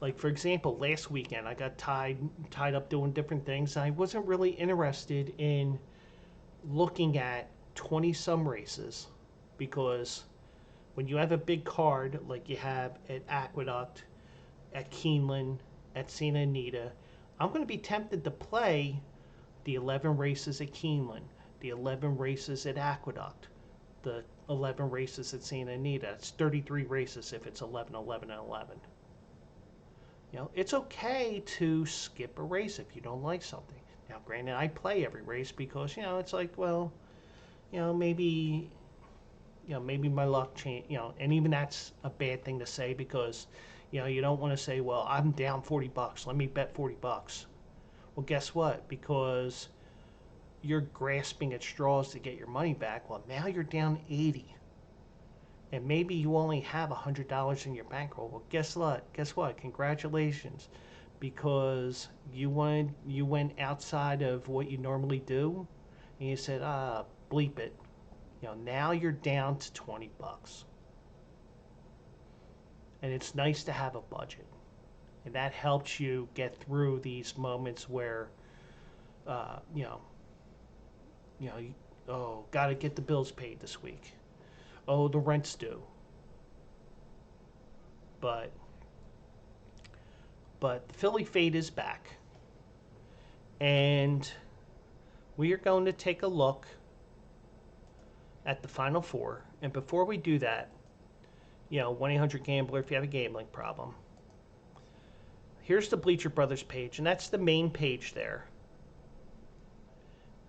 like, for example, last weekend I got tied up doing different things. I wasn't really interested in looking at 20-some races because when you have a big card like you have at Aqueduct, at Keeneland, at Santa Anita, I'm going to be tempted to play the 11 races at Keeneland, the 11 races at Aqueduct, the 11 races at Santa Anita. It's 33 races if it's 11, 11, and 11. It's okay to skip a race if you don't like something. Now, granted, I play every race because, it's like, well, maybe my luck changed, and even that's a bad thing to say because, you don't want to say, well, I'm down $40. Let me bet $40. Well, guess what? Because you're grasping at straws to get your money back. Well, now you're down 80. And maybe you only have $100 in your bankroll. Well, guess what? Congratulations, because you went outside of what you normally do, and you said, bleep it. Now you're down to $20, and it's nice to have a budget, and that helps you get through these moments where, oh, got to get the bills paid this week. Oh, the rent's due. But Philly Phade is back. And we are going to take a look at the Final Four. And before we do that, 1-800-GAMBLER if you have a gambling problem. Here's the Bleacher Brothers page, and that's the main page there.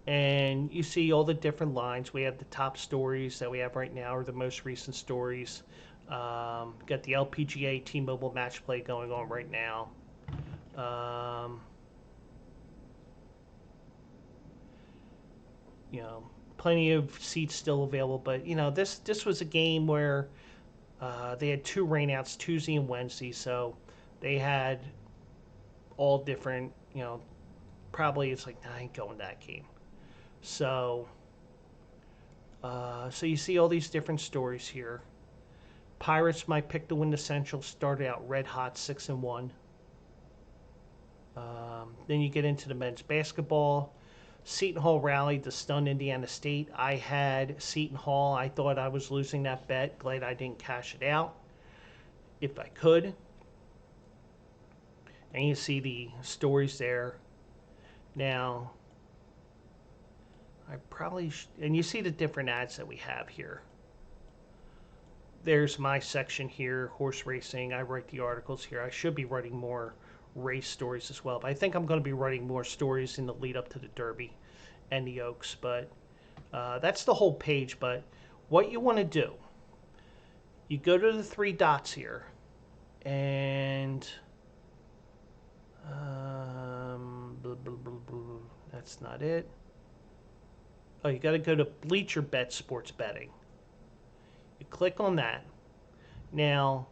And you see all the different lines. We have the top stories that we have right now, or the most recent stories. Got the LPGA T-Mobile match play going on right now. Plenty of seats still available, but this was a game where they had 2 rainouts, Tuesday and Wednesday, so they had all different. Probably it's like, I ain't going to that game. So you see all these different stories here. Pirates might pick to win the Central. Started out red hot, 6-1. Then you get into the men's basketball. Seton Hall rallied to stun Indiana State. I had Seton Hall. I thought I was losing that bet. Glad I didn't cash it out if I could. And you see the stories there. Now, I probably and you see the different ads that we have here. There's my section here, horse racing. I write the articles here. I should be writing more race stories as well, but I think I'm going to be writing more stories in the lead up to the Derby and the Oaks. But that's the whole page. But what you want to do, you go to the three dots here, and that's not it. Oh, you got to go to Bleacher Bet Sports Betting. You click on that. Now,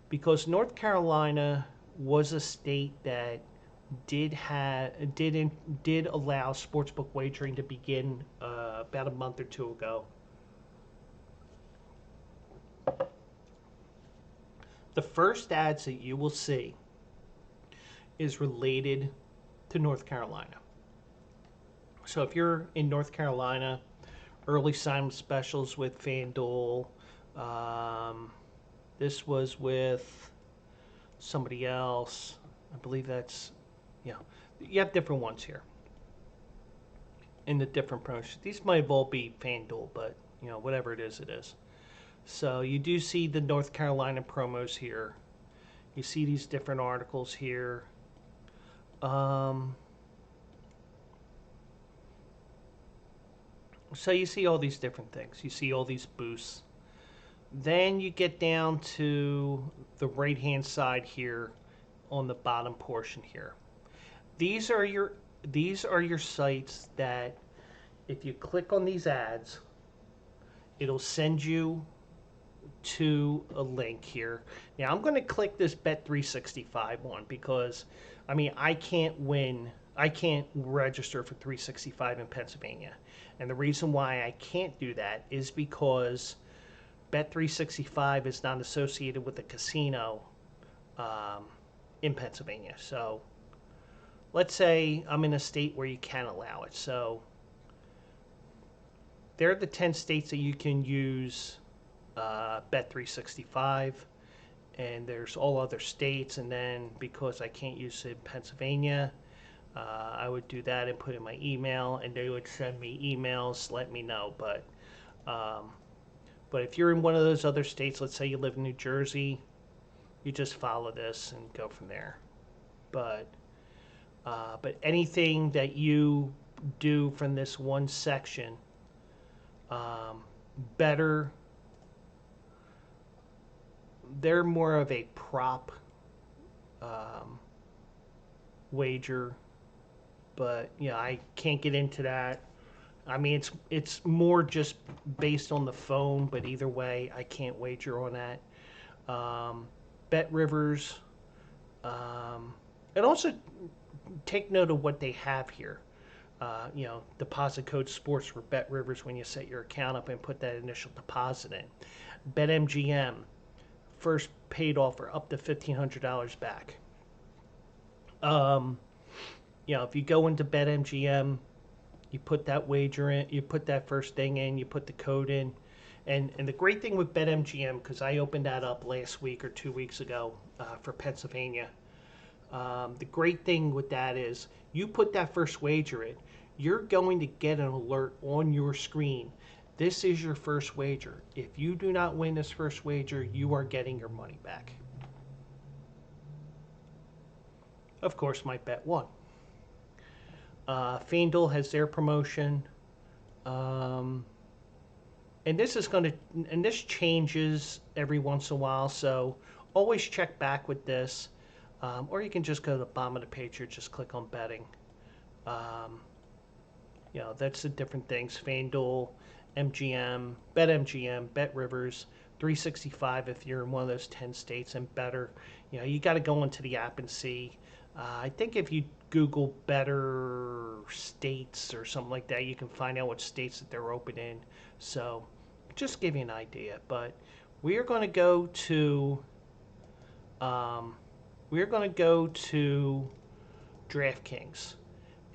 because North Carolina was a state that did allow sportsbook wagering to begin about a month or two ago. The first ads that you will see is related to North Carolina. So if you're in North Carolina, early sign specials with FanDuel. This was with somebody else. I believe that's, you have different ones here in the different promotions. These might all be FanDuel, but, whatever it is, it is. So you do see the North Carolina promos here. You see these different articles here. So you see all these different things. You see all these boosts. Then you get down to the right-hand side here on the bottom portion here. These are your sites that if you click on these ads, it'll send you to a link here. Now I'm going to click this Bet365 one because I can't register for 365 in Pennsylvania. And the reason why I can't do that is because Bet365 is not associated with a casino in Pennsylvania. So let's say I'm in a state where you can allow it. So there are the 10 states that you can use Bet365. And there's all other states. And then because I can't use it in Pennsylvania, I would do that and put in my email, and they would send me emails, let me know. But if you're in one of those other states, let's say you live in New Jersey, you just follow this and go from there. But anything that you do from this one section, better. They're more of a prop wager. But I can't get into that. It's more just based on the phone, but either way, I can't wager on that. Bet Rivers, and also take note of what they have here. Deposit code sports for Bet Rivers when you set your account up and put that initial deposit in. BetMGM, first paid offer up to $1,500 back. If you go into BetMGM, you put that wager in, you put that first thing in, you put the code in. And the great thing with BetMGM, because I opened that up last week or 2 weeks ago for Pennsylvania, the great thing with that is you put that first wager in, you're going to get an alert on your screen. This is your first wager. If you do not win this first wager, you are getting your money back. Of course, my bet won. FanDuel has their promotion, and this changes every once in a while. So always check back with this, or you can just go to the bottom of the page here, just click on betting. That's the different things: FanDuel, MGM, BetMGM, Bet Rivers, 365 if you're in one of those 10 states and better. You got to go into the app and see. I think if you Google better states or something like that, you can find out what states that they're open in. So just give you an idea. But we are going to go to DraftKings,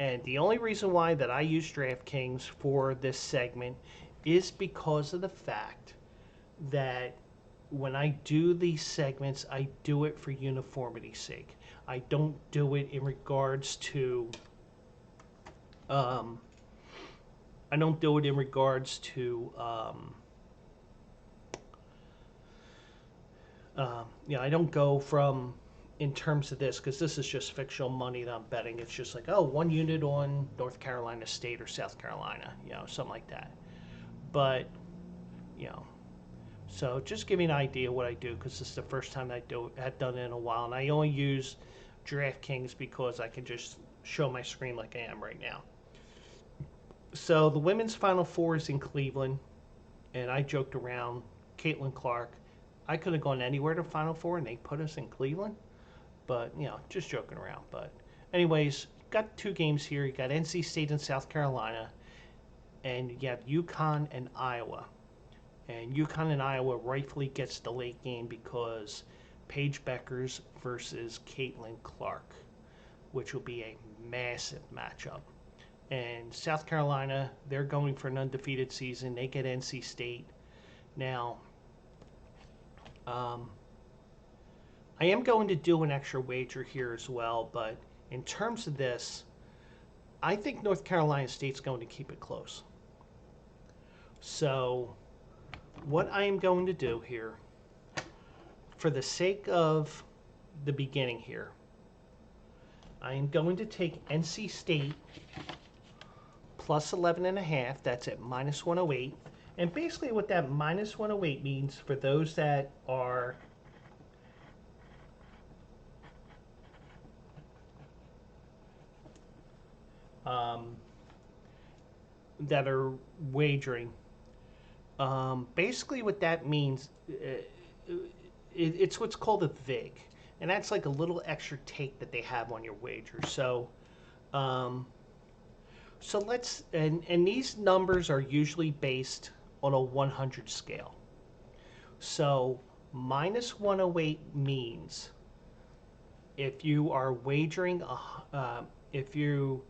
And the only reason why that I use DraftKings for this segment is because of the fact that when I do these segments, I do it for uniformity's sake. I don't do it in regards to I don't do it in regards to I don't go from in terms of this, because this is just fictional money that I'm betting. It's just like, oh, 1 unit on North Carolina State or South Carolina, something like that. But, so just give me an idea what I do, because this is the first time I had done it in a while, and I only use DraftKings because I can just show my screen like I am right now. So the women's Final Four is in Cleveland, and I joked around, Caitlin Clark. I could have gone anywhere to Final Four, and they put us in Cleveland. But, just joking around. But anyways, got 2 games here. You got NC State and South Carolina, and you have UConn and Iowa. And UConn and Iowa rightfully gets the late game because Paige Beckers versus Caitlin Clark, which will be a massive matchup. And South Carolina, they're going for an undefeated season. They get NC State. Now, I am going to do an extra wager here as well, but in terms of this, I think North Carolina State's going to keep it close. So what I am going to do here, for the sake of the beginning here, I am going to take NC State plus 11.5. That's at minus 108. And basically what that minus 108 means for those that are wagering. Basically what that means, it's what's called a VIG. And that's like a little extra take that they have on your wager. So let's, and these numbers are usually based on a 100 scale. So minus 108 means if you are wagering, if you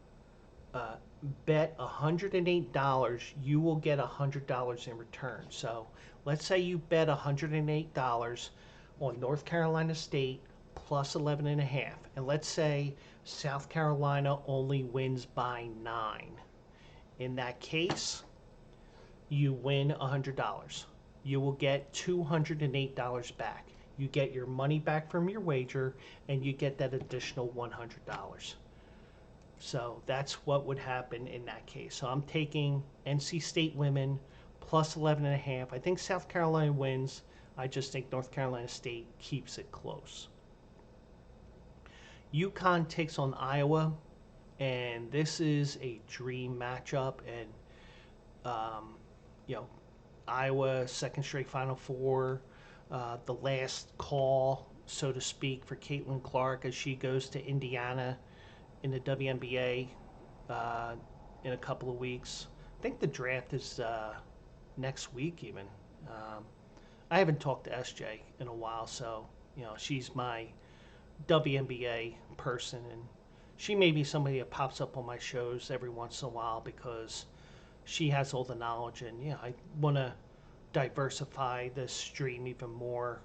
bet $108, you will get $100 in return. So let's say you bet $108 on North Carolina State plus 11.5, and let's say South Carolina only wins by 9. In that case, you win $100. You will get $208 back. You get your money back from your wager, and you get that additional $100. So that's what would happen in that case. So I'm taking NC State women plus 11.5. I think South Carolina wins. I just think North Carolina State keeps it close. UConn takes on Iowa, and this is a dream matchup. And Iowa, second straight Final Four, the last call, so to speak, for Caitlin Clark as she goes to Indiana in the WNBA in a couple of weeks. I think the draft is next week even. I haven't talked to SJ in a while, so she's my WNBA person, and she may be somebody that pops up on my shows every once in a while because she has all the knowledge, and I want to diversify the stream even more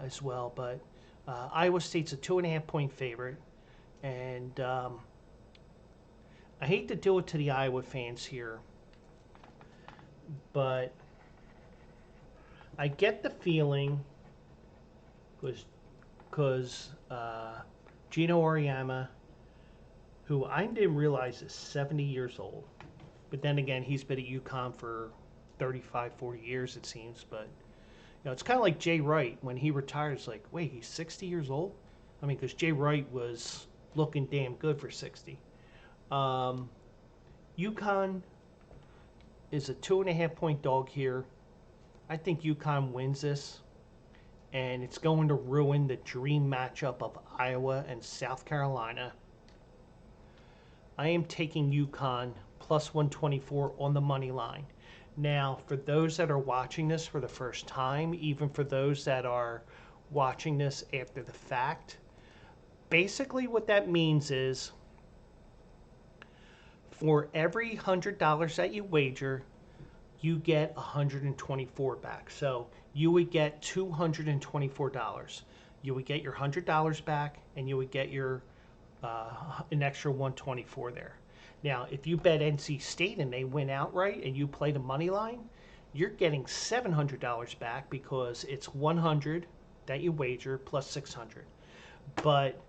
as well. But Iowa State's a 2.5-point favorite, and I hate to do it to the Iowa fans here, but I get the feeling because Gino Auriemma, who I didn't realize is 70 years old, but then again, he's been at UConn for 35, 40 years, it seems. But it's kind of like Jay Wright when he retires. Like, wait, he's 60 years old? I mean, because Jay Wright was looking damn good for 60. UConn is a 2.5-point dog here. I think UConn wins this, and it's going to ruin the dream matchup of Iowa and South Carolina. I am taking UConn plus 124 on the money line. Now, for those that are watching this for the first time, even for those that are watching this after the fact, basically what that means is For every $100 that you wager, you get 124 back. So you would get $224. You would get your $100 back, and you would get your an extra 124 there. Now, if you bet NC State and they win outright, and you play the money line, you're getting $700 back because it's 100 that you wager plus 600. But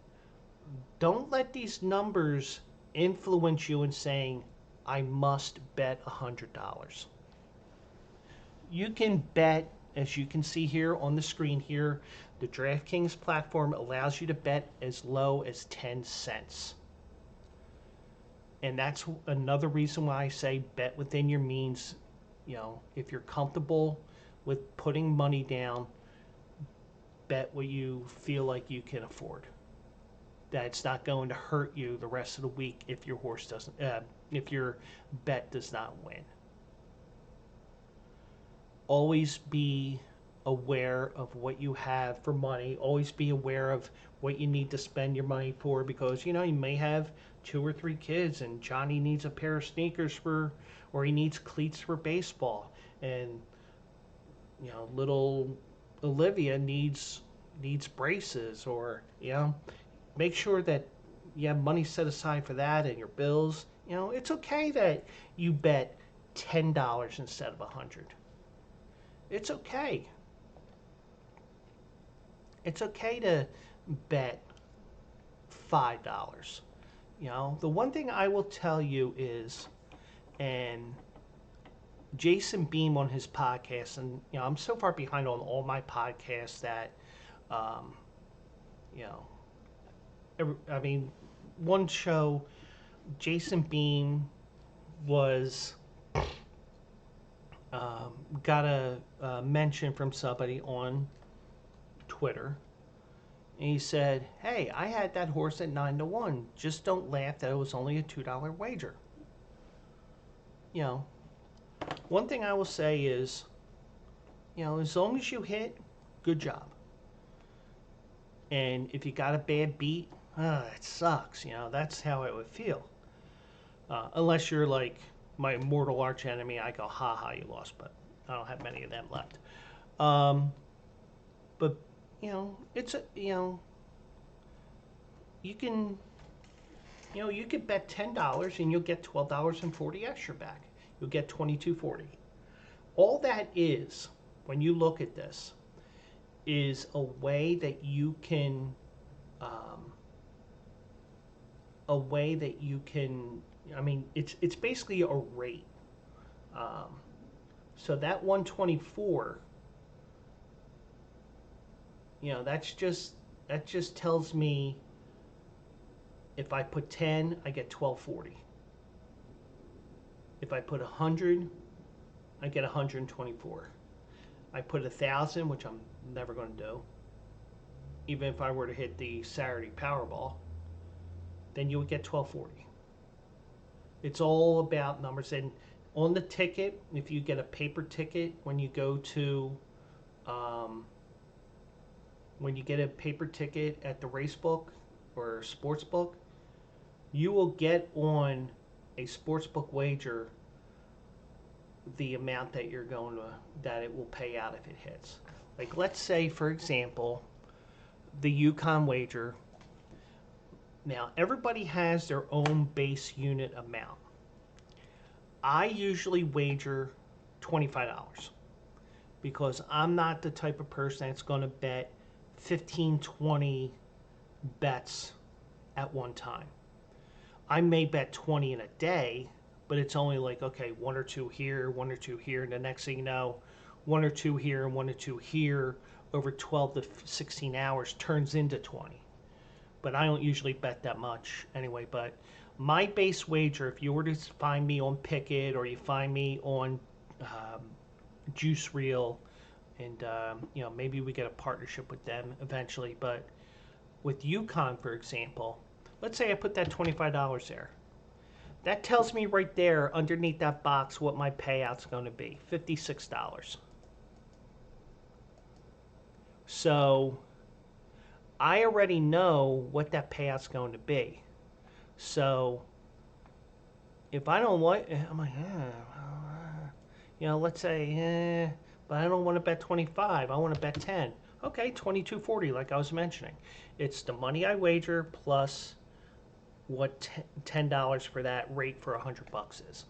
don't let these numbers influence you in saying, I must bet $100. You can bet, as you can see here on the screen here, the DraftKings platform allows you to bet as low as 10 cents. And that's another reason why I say bet within your means. You know, if you're comfortable with putting money down, bet what you feel like you can afford. That it's not going to hurt you the rest of the week if your horse doesn't, if your bet does not win. Always be aware of what you have for money. Always be aware of what you need to spend your money for, because you know you may have 2 or 3 kids and Johnny needs a pair of sneakers for, or he needs cleats for baseball, and you know little Olivia needs braces, or you know, make sure that you have money set aside for that and your bills. You know, it's okay that you bet $10 instead of $100. It's okay. It's okay to bet $5. You know, the one thing I will tell you is, and Jason Beam on his podcast, and you know, I'm so far behind on all my podcasts that, you know, I mean, one show, Jason Beam was got a mention from somebody on Twitter, and he said, "Hey, I had that horse at 9-1. Just don't laugh that it was only a $2 wager." You know, one thing I will say is, you know, as long as you hit, good job. And if you got a bad beat, it sucks. You know, that's how it would feel. Unless you're like my mortal arch enemy, I go, ha ha, you lost, but I don't have many of them left. But you know, it's a, you know, you can, you know, you could bet $10 and you'll get $12.40 extra back. You'll get $22.40. All that is, when you look at this, is a way that you can, I mean, it's basically a rate. So that 124, you know, that just tells me if I put 10, I get $12.40. If I put 100, I get 124. I put 1,000, which I'm never going to do, even if I were to hit the Saturday Powerball, then you would get $12.40. It's all about numbers. And on the ticket, if you get a paper ticket, when you go to, when you get a paper ticket at the race book or sports book, you will get on a sports book wager the amount that you're going to, that it will pay out if it hits. Like, let's say, for example, the Yukon wager. Now, everybody has their own base unit amount. I usually wager $25 because I'm not the type of person that's going to bet 15, 20 bets at one time. I may bet 20 in a day, but it's only like, okay, 1 or 2 here, 1 or 2 here, and the next thing you know, 1 or 2 here and 1 or 2 here over 12 to 16 hours turns into 20. But I don't usually bet that much anyway. But my base wager, if you were to find me on Pickett or you find me on Juice Reel, and you know, maybe we get a partnership with them eventually. But with Yukon, for example, let's say I put that $25 there. That tells me right there underneath that box what my payout's going to be, $56. So I already know what that payout's going to be. So if I don't want, I'm like, let's say, but I don't want to bet 25. I want to bet 10. Okay, 22.40, like I was mentioning. It's the money I wager plus what $10 for that rate for $100 is.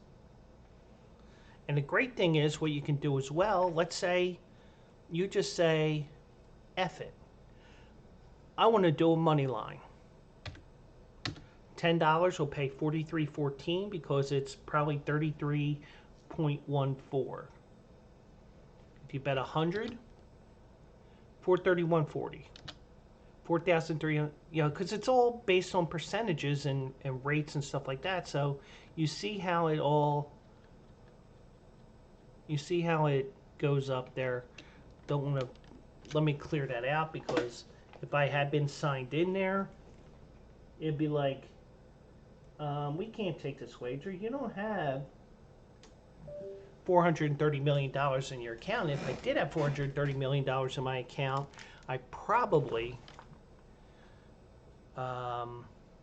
And the great thing is what you can do as well. Let's say you just say, F it. I want to do a money line. $10 will pay $43.14 because it's probably 33.14. If you bet 100, $431.40. 4,300, because it's all based on percentages and rates and stuff like that. So you see how it goes up there. Don't want to, let me clear that out, because if I had been signed in there, it'd be like, we can't take this wager. You don't have $430 million in your account. If I did have $430 million in my account, I probably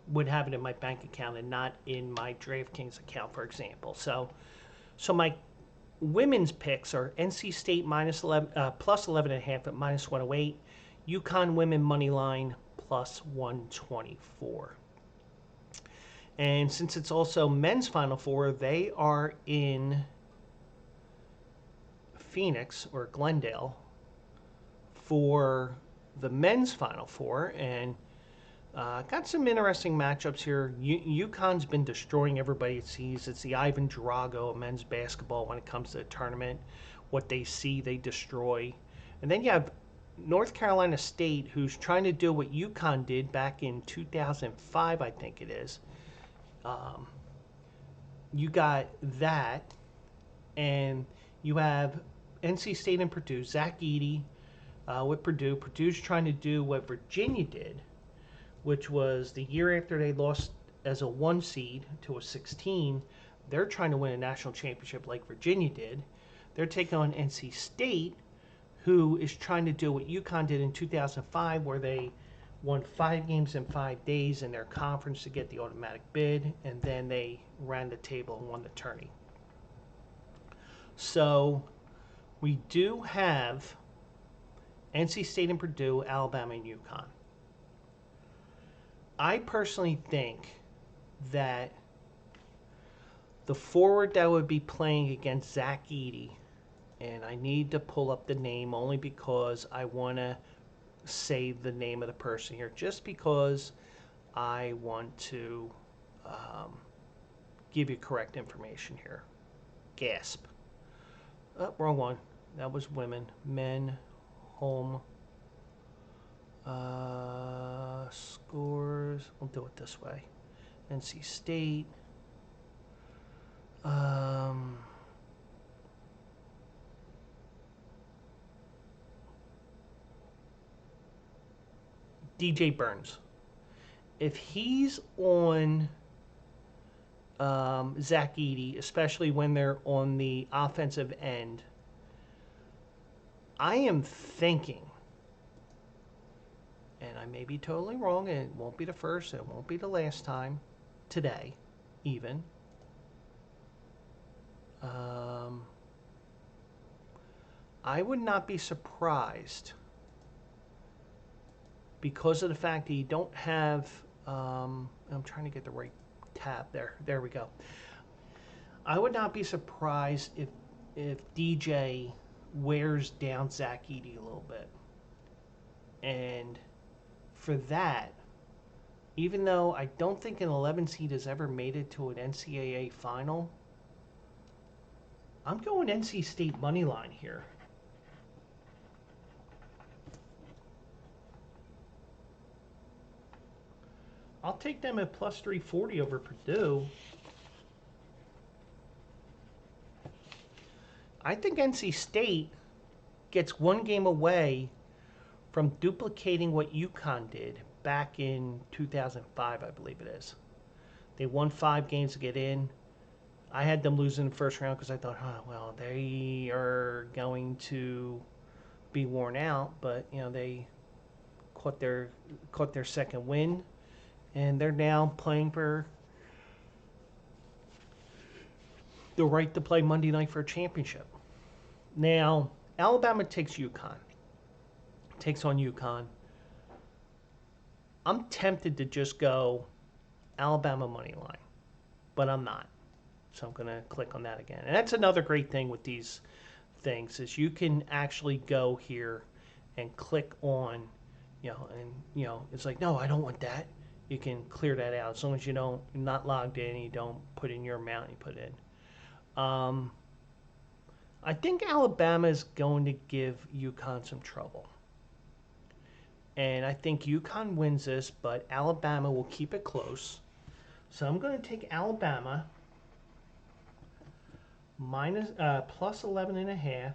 would have it in my bank account and not in my DraftKings account, for example. So my women's picks are NC State minus 11, plus 11.5 at minus 108, UConn women money line plus 124. And since it's also men's Final Four, they are in Phoenix or Glendale for the men's Final Four, and got some interesting matchups here. UConn's been destroying everybody it sees. It's the Ivan Drago of men's basketball when it comes to the tournament. What they see, they destroy. And then you have North Carolina State, who's trying to do what UConn did back in 2005, I think it is. You got that, and you have NC State and Purdue. Zach Edey with Purdue. Purdue's trying to do what Virginia did, which was the year after they lost as a 1 seed to a 16, they're trying to win a national championship like Virginia did. They're taking on NC State, who is trying to do what UConn did in 2005, where they won 5 games in 5 days in their conference to get the automatic bid, and then they ran the table and won the tourney. So we do have NC State and Purdue, Alabama, and UConn. I personally think that the forward that would be playing against Zach Edey, and I need to pull up the name only because I want to say the name of the person here, just because I want to give you correct information here. Gasp. Oh, wrong one. That was women. Men, home, scores. We'll do it this way. NC State. DJ Burns. If he's on Zach Edey, especially when they're on the offensive end, I am thinking, and I may be totally wrong, and it won't be the first, it won't be the last time, today, even. I would not be surprised, because of the fact that you don't have, I'm trying to get the right tab there. There we go. I would not be surprised if DJ wears down Zach Edey a little bit. And for that, even though I don't think an 11 seed has ever made it to an NCAA final, I'm going NC State money line here. I'll take them at plus 340 over Purdue. I think NC State gets 1 game away from duplicating what UConn did back in 2005, I believe it is. They won 5 games to get in. I had them losing the first round because I thought, well, they are going to be worn out, but they caught their second win, and they're now playing for the right to play Monday night for a championship. Now, Alabama takes UConn, takes on UConn. I'm tempted to just go Alabama money line, but I'm not. So I'm going to click on that again. And that's another great thing with these things is you can actually go here and click on, it's like, no, I don't want that. You can clear that out as long as you're not logged in, you don't put in your amount you put in. I think Alabama is going to give UConn some trouble. And I think UConn wins this, but Alabama will keep it close. So I'm going to take Alabama plus 11.5.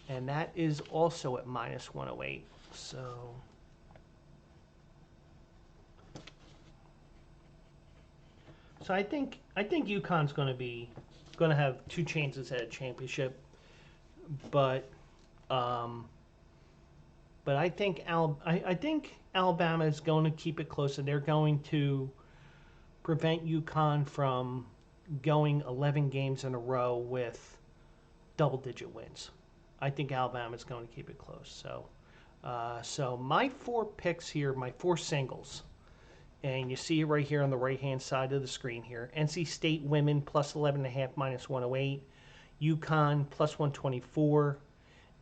And that is also at minus 108. So I think UConn's going to have two chances at a championship, but I think Alabama is going to keep it close, and they're going to prevent UConn from going 11 games in a row with double-digit wins. I think Alabama is going to keep it close. So my four picks here, my four singles, and you see it right here on the right-hand side of the screen here. NC State women plus 11.5 minus 108, UConn plus 124,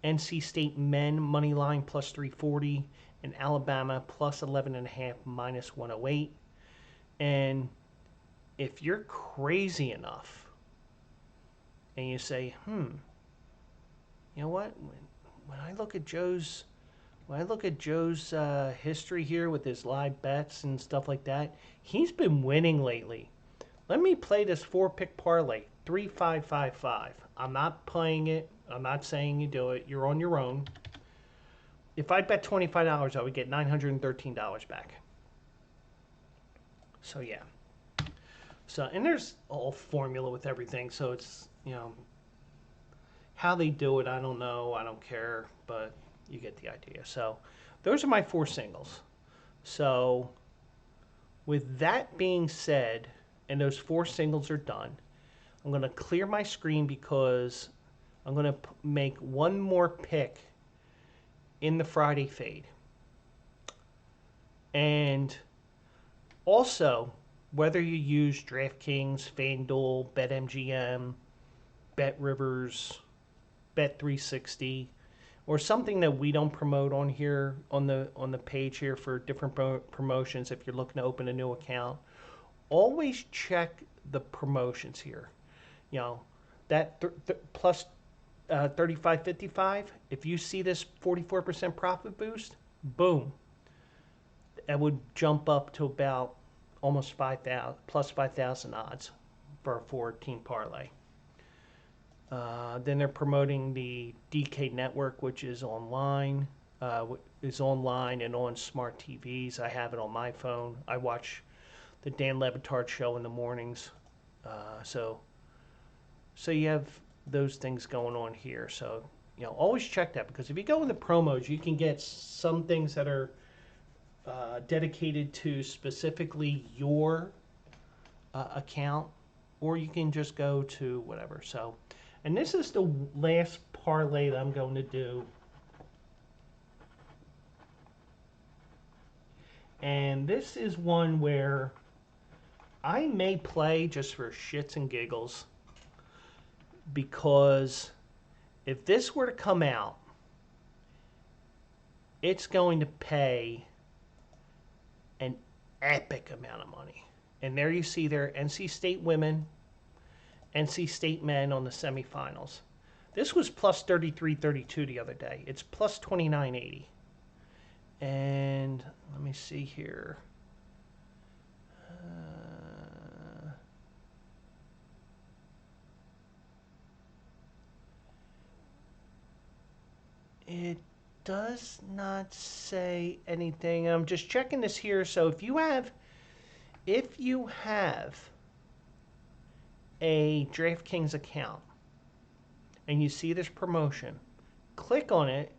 NC State men money line plus 340, and Alabama plus 11.5 minus 108. And if you're crazy enough and you say, you know what? When I look at Joe's history here with his live bets and stuff like that, he's been winning lately. Let me play this 4-pick parlay, 3-5-5-5. I'm not playing it. I'm not saying you do it. You're on your own. If I bet $25, I would get $913 back. So yeah. And there's a whole formula with everything. So it's, how they do it, I don't know. I don't care, but you get the idea. So those are my four singles. So with that being said, and those four singles are done, I'm going to clear my screen because I'm going to make one more pick in the Friday Fade. And also, whether you use DraftKings, FanDuel, BetMGM, BetRivers, Bet360, or something that we don't promote on here on the page here for different promotions, if you're looking to open a new account, always check the promotions here. That plus 35.55. If you see this 44% profit boost, boom, that would jump up to about almost 5,000 plus 5,000 odds for a 4-team parlay. Then they're promoting the DK Network, which is online. And on smart TVs. I have it on my phone. I watch the Dan Le Batard show in the mornings. So you have those things going on here. So always check that, because if you go in the promos, you can get some things that are dedicated to specifically your account, or you can just go to whatever. So. And this is the last parlay that I'm going to do. And this is one where I may play just for shits and giggles, because if this were to come out, it's going to pay an epic amount of money. And there you see there, NC State women, NC State men on the semifinals. This was plus 33.32 the other day. It's plus 29.80. And let me see here. It does not say anything. I'm just checking this here. So if you have a DraftKings account and you see this promotion, click on it,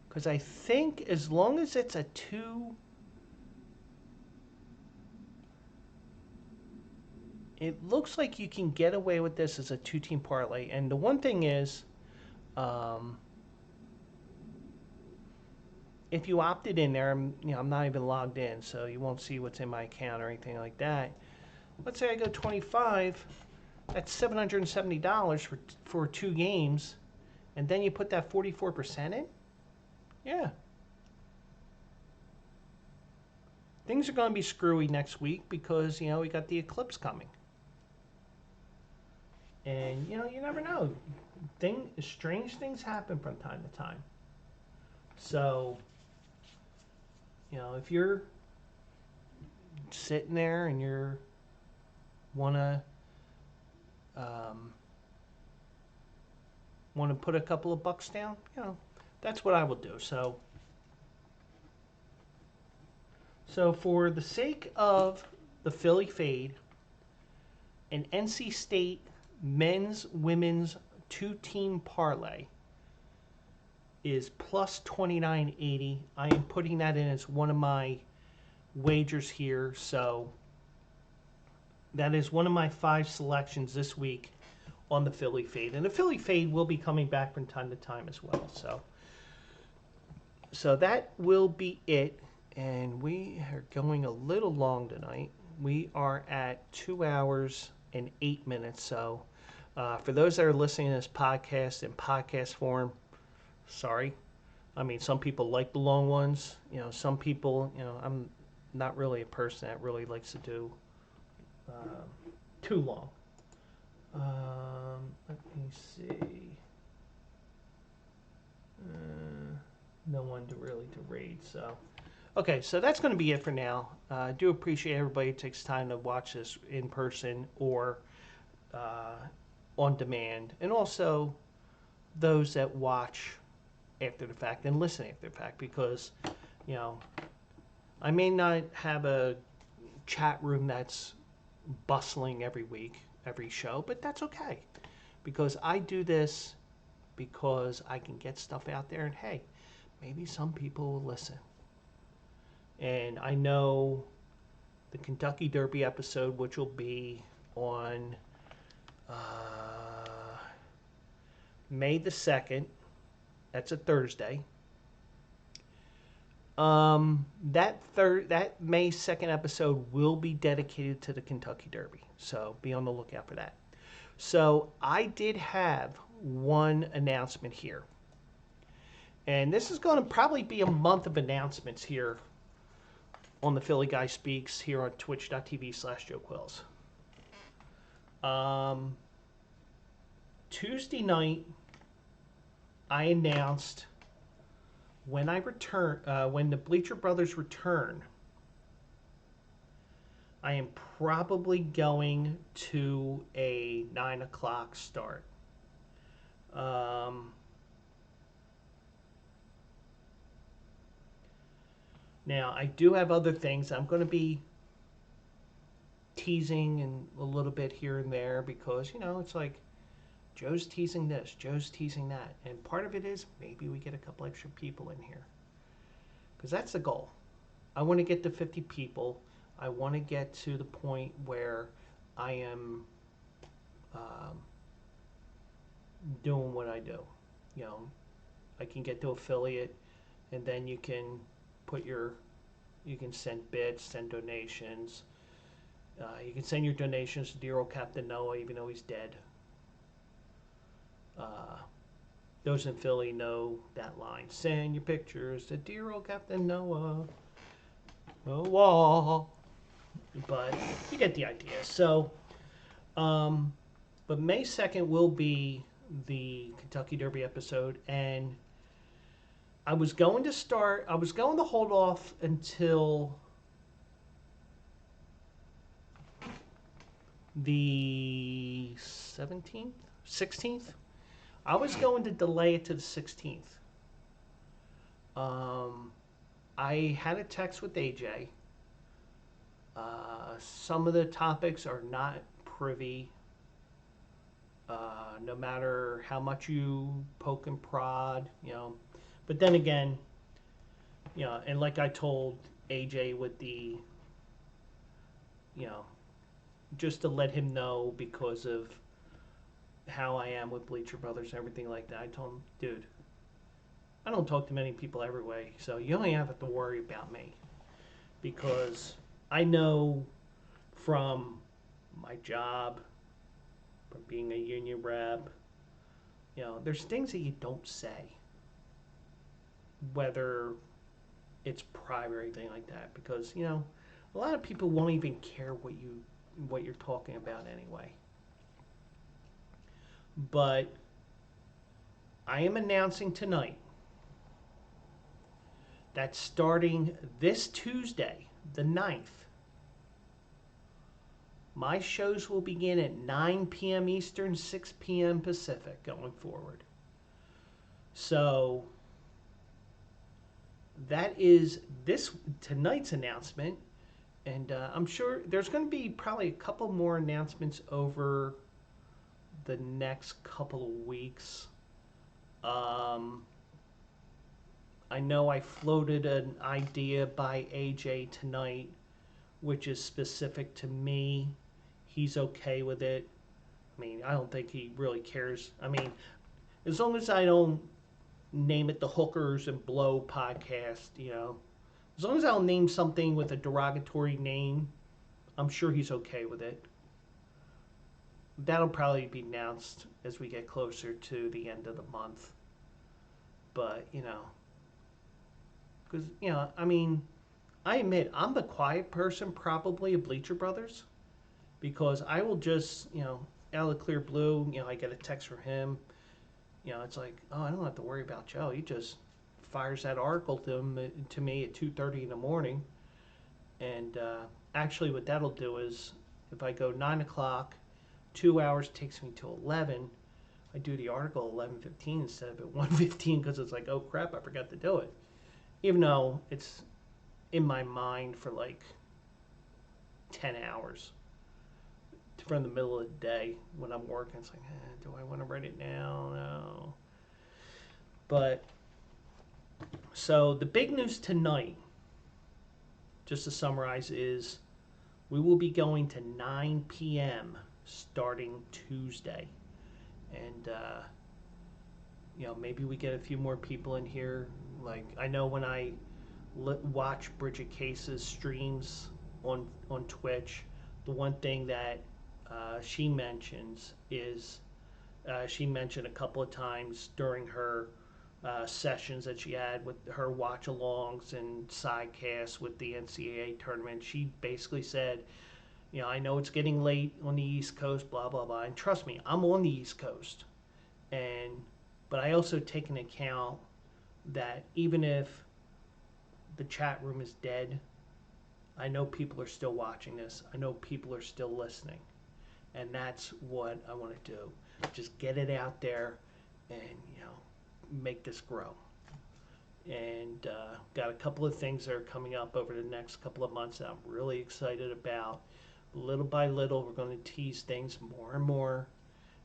because I think as long as it's a 2, it looks like you can get away with this as a two-team parlay. And the one thing is, if you opted in there, I'm not even logged in, so you won't see what's in my account or anything like that. Let's say I go 25, that's $770 for 2 games, and then you put that 44% in? Yeah. Things are going to be screwy next week because, we got the eclipse coming. And, you never know. Strange things happen from time to time. So, if you're sitting there and you're want to put a couple of bucks down, that's what I will do. So for the sake of the Philly Phade, an NC State men's women's two-team parlay is plus 29.80. I am putting that in as one of my wagers here. So that is one of my 5 selections this week on the Philly Phade. And the Philly Phade will be coming back from time to time as well. So that will be it. And we are going a little long tonight. We are at 2 hours and 8 minutes. So for those that are listening to this podcast in podcast form, sorry. I mean, some people like the long ones. Some people, I'm not really a person that really likes to do too long. Let me see. No one to raid, so. Okay, so that's going to be it for now. I do appreciate everybody who takes time to watch this in person or on demand. And also those that watch after the fact and listen after the fact because, I may not have a chat room that's bustling every week, every show, but that's okay. Because I do this because I can get stuff out there and, hey, maybe some people will listen. And I know the Kentucky Derby episode, which will be on May the 2nd. That's a Thursday. That May 2nd episode will be dedicated to the Kentucky Derby. So be on the lookout for that. So I did have one announcement here. And this is going to probably be a month of announcements here on the Philly Guy Speaks here on twitch.tv/JoeQuills. Tuesday night, I announced when the Bleacher Brothers return, I am probably going to a 9 o'clock start. Now, I do have other things I'm going to be teasing and a little bit here and there because, it's like Joe's teasing this, Joe's teasing that. And part of it is maybe we get a couple extra people in here because that's the goal. I want to get to 50 people. I want to get to the point where I am doing what I do. I can get to affiliate and then you can you can send bits, send donations. You can send your donations to dear old Captain Noah, even though he's dead. Those in Philly know that line. Send your pictures to dear old Captain Noah. Oh, but you get the idea. So, but May 2nd will be the Kentucky Derby episode, and I was going to hold off until the 17th, 16th. I was going to delay it to the 16th. I had a text with AJ. Some of the topics are not privy. No matter how much you poke and prod, But then again, and like I told AJ with the, just to let him know because of how I am with Bleacher Brothers and everything like that. I told him, dude, I don't talk to many people every way, so you only have to worry about me because I know from my job, from being a union rep, there's things that you don't say, whether it's private or anything like that, because a lot of people won't even care what you're talking about anyway. But I am announcing tonight that starting this Tuesday, the 9th, my shows will begin at 9 p.m. Eastern, 6 p.m. Pacific going forward. So that is tonight's announcement, and I'm sure there's going to be probably a couple more announcements over the next couple of weeks. I know I floated an idea by AJ tonight, which is specific to me. He's okay with it. I mean, I don't think he really cares. I mean, as long as I don't name it the Hookers and Blow podcast, as long as I don't name something with a derogatory name, I'm sure he's okay with it. That'll probably be announced as we get closer to the end of the month. But, because, I mean, I admit I'm the quiet person probably of Bleacher Brothers, because I will just, out of the clear blue, I get a text from him. It's like, oh, I don't have to worry about Joe. He just fires that article to me at 2:30 in the morning. And actually what that'll do is if I go 9 o'clock, 2 hours takes me to 11. I do the article at 11:15 instead of at 1:15 because it's like, oh crap, I forgot to do it. Even though it's in my mind for like 10 hours from the middle of the day when I'm working. It's like, do I want to write it now? No. But, so the big news tonight, just to summarize, is we will be going to 9 p.m. starting Tuesday. And, maybe we get a few more people in here. Like, I know when I watch Bridget Case's streams on Twitch, the one thing that she mentions is she mentioned a couple of times during her sessions that she had with her watch-alongs and sidecasts with the NCAA tournament. She basically said, I know it's getting late on the East Coast, blah, blah, blah. And trust me, I'm on the East Coast. But I also take into account that even if the chat room is dead, I know people are still watching this. I know people are still listening. And that's what I want to do. Just get it out there and, make this grow. And got a couple of things that are coming up over the next couple of months that I'm really excited about. Little by little, we're going to tease things more and more.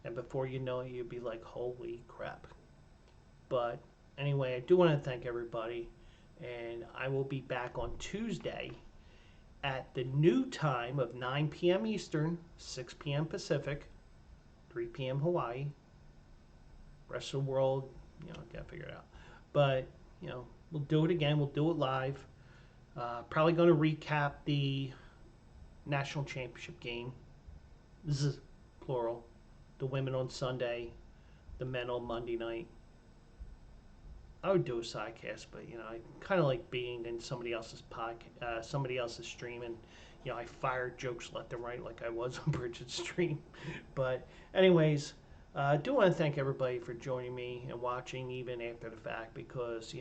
And before you know it, you'll be like, holy crap. But anyway, I do want to thank everybody. And I will be back on Tuesday at the new time of 9 p.m. Eastern, 6 p.m. Pacific, 3 p.m. Hawaii. Rest of the world, gotta figure it out. But, we'll do it again. We'll do it live. Probably going to recap the national championship game. Plural. The women on Sunday, the men on Monday night. I would do a sidecast, but I kind of like being in somebody else's podcast, somebody else's stream, and I fire jokes left and right like I was on Bridget's stream. But anyways, I do want to thank everybody for joining me and watching even after the fact, because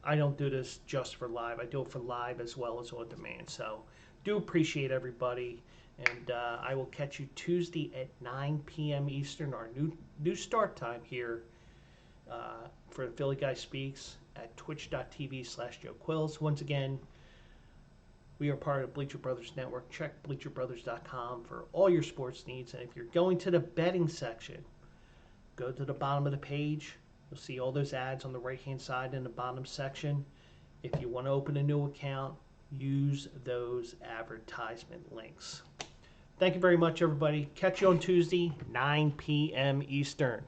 I don't do this just for live. I do it for live as well as on demand. So do appreciate everybody, and I will catch you Tuesday at 9 p.m. Eastern, our new start time here. For Philly Guy Speaks at twitch.tv/Joe Quills. Once again, we are part of Bleacher Brothers Network. Check bleacherbrothers.com for all your sports needs. And if you're going to the betting section, go to the bottom of the page. You'll see all those ads on the right-hand side in the bottom section. If you want to open a new account, use those advertisement links. Thank you very much, everybody. Catch you on Tuesday, 9 p.m. Eastern.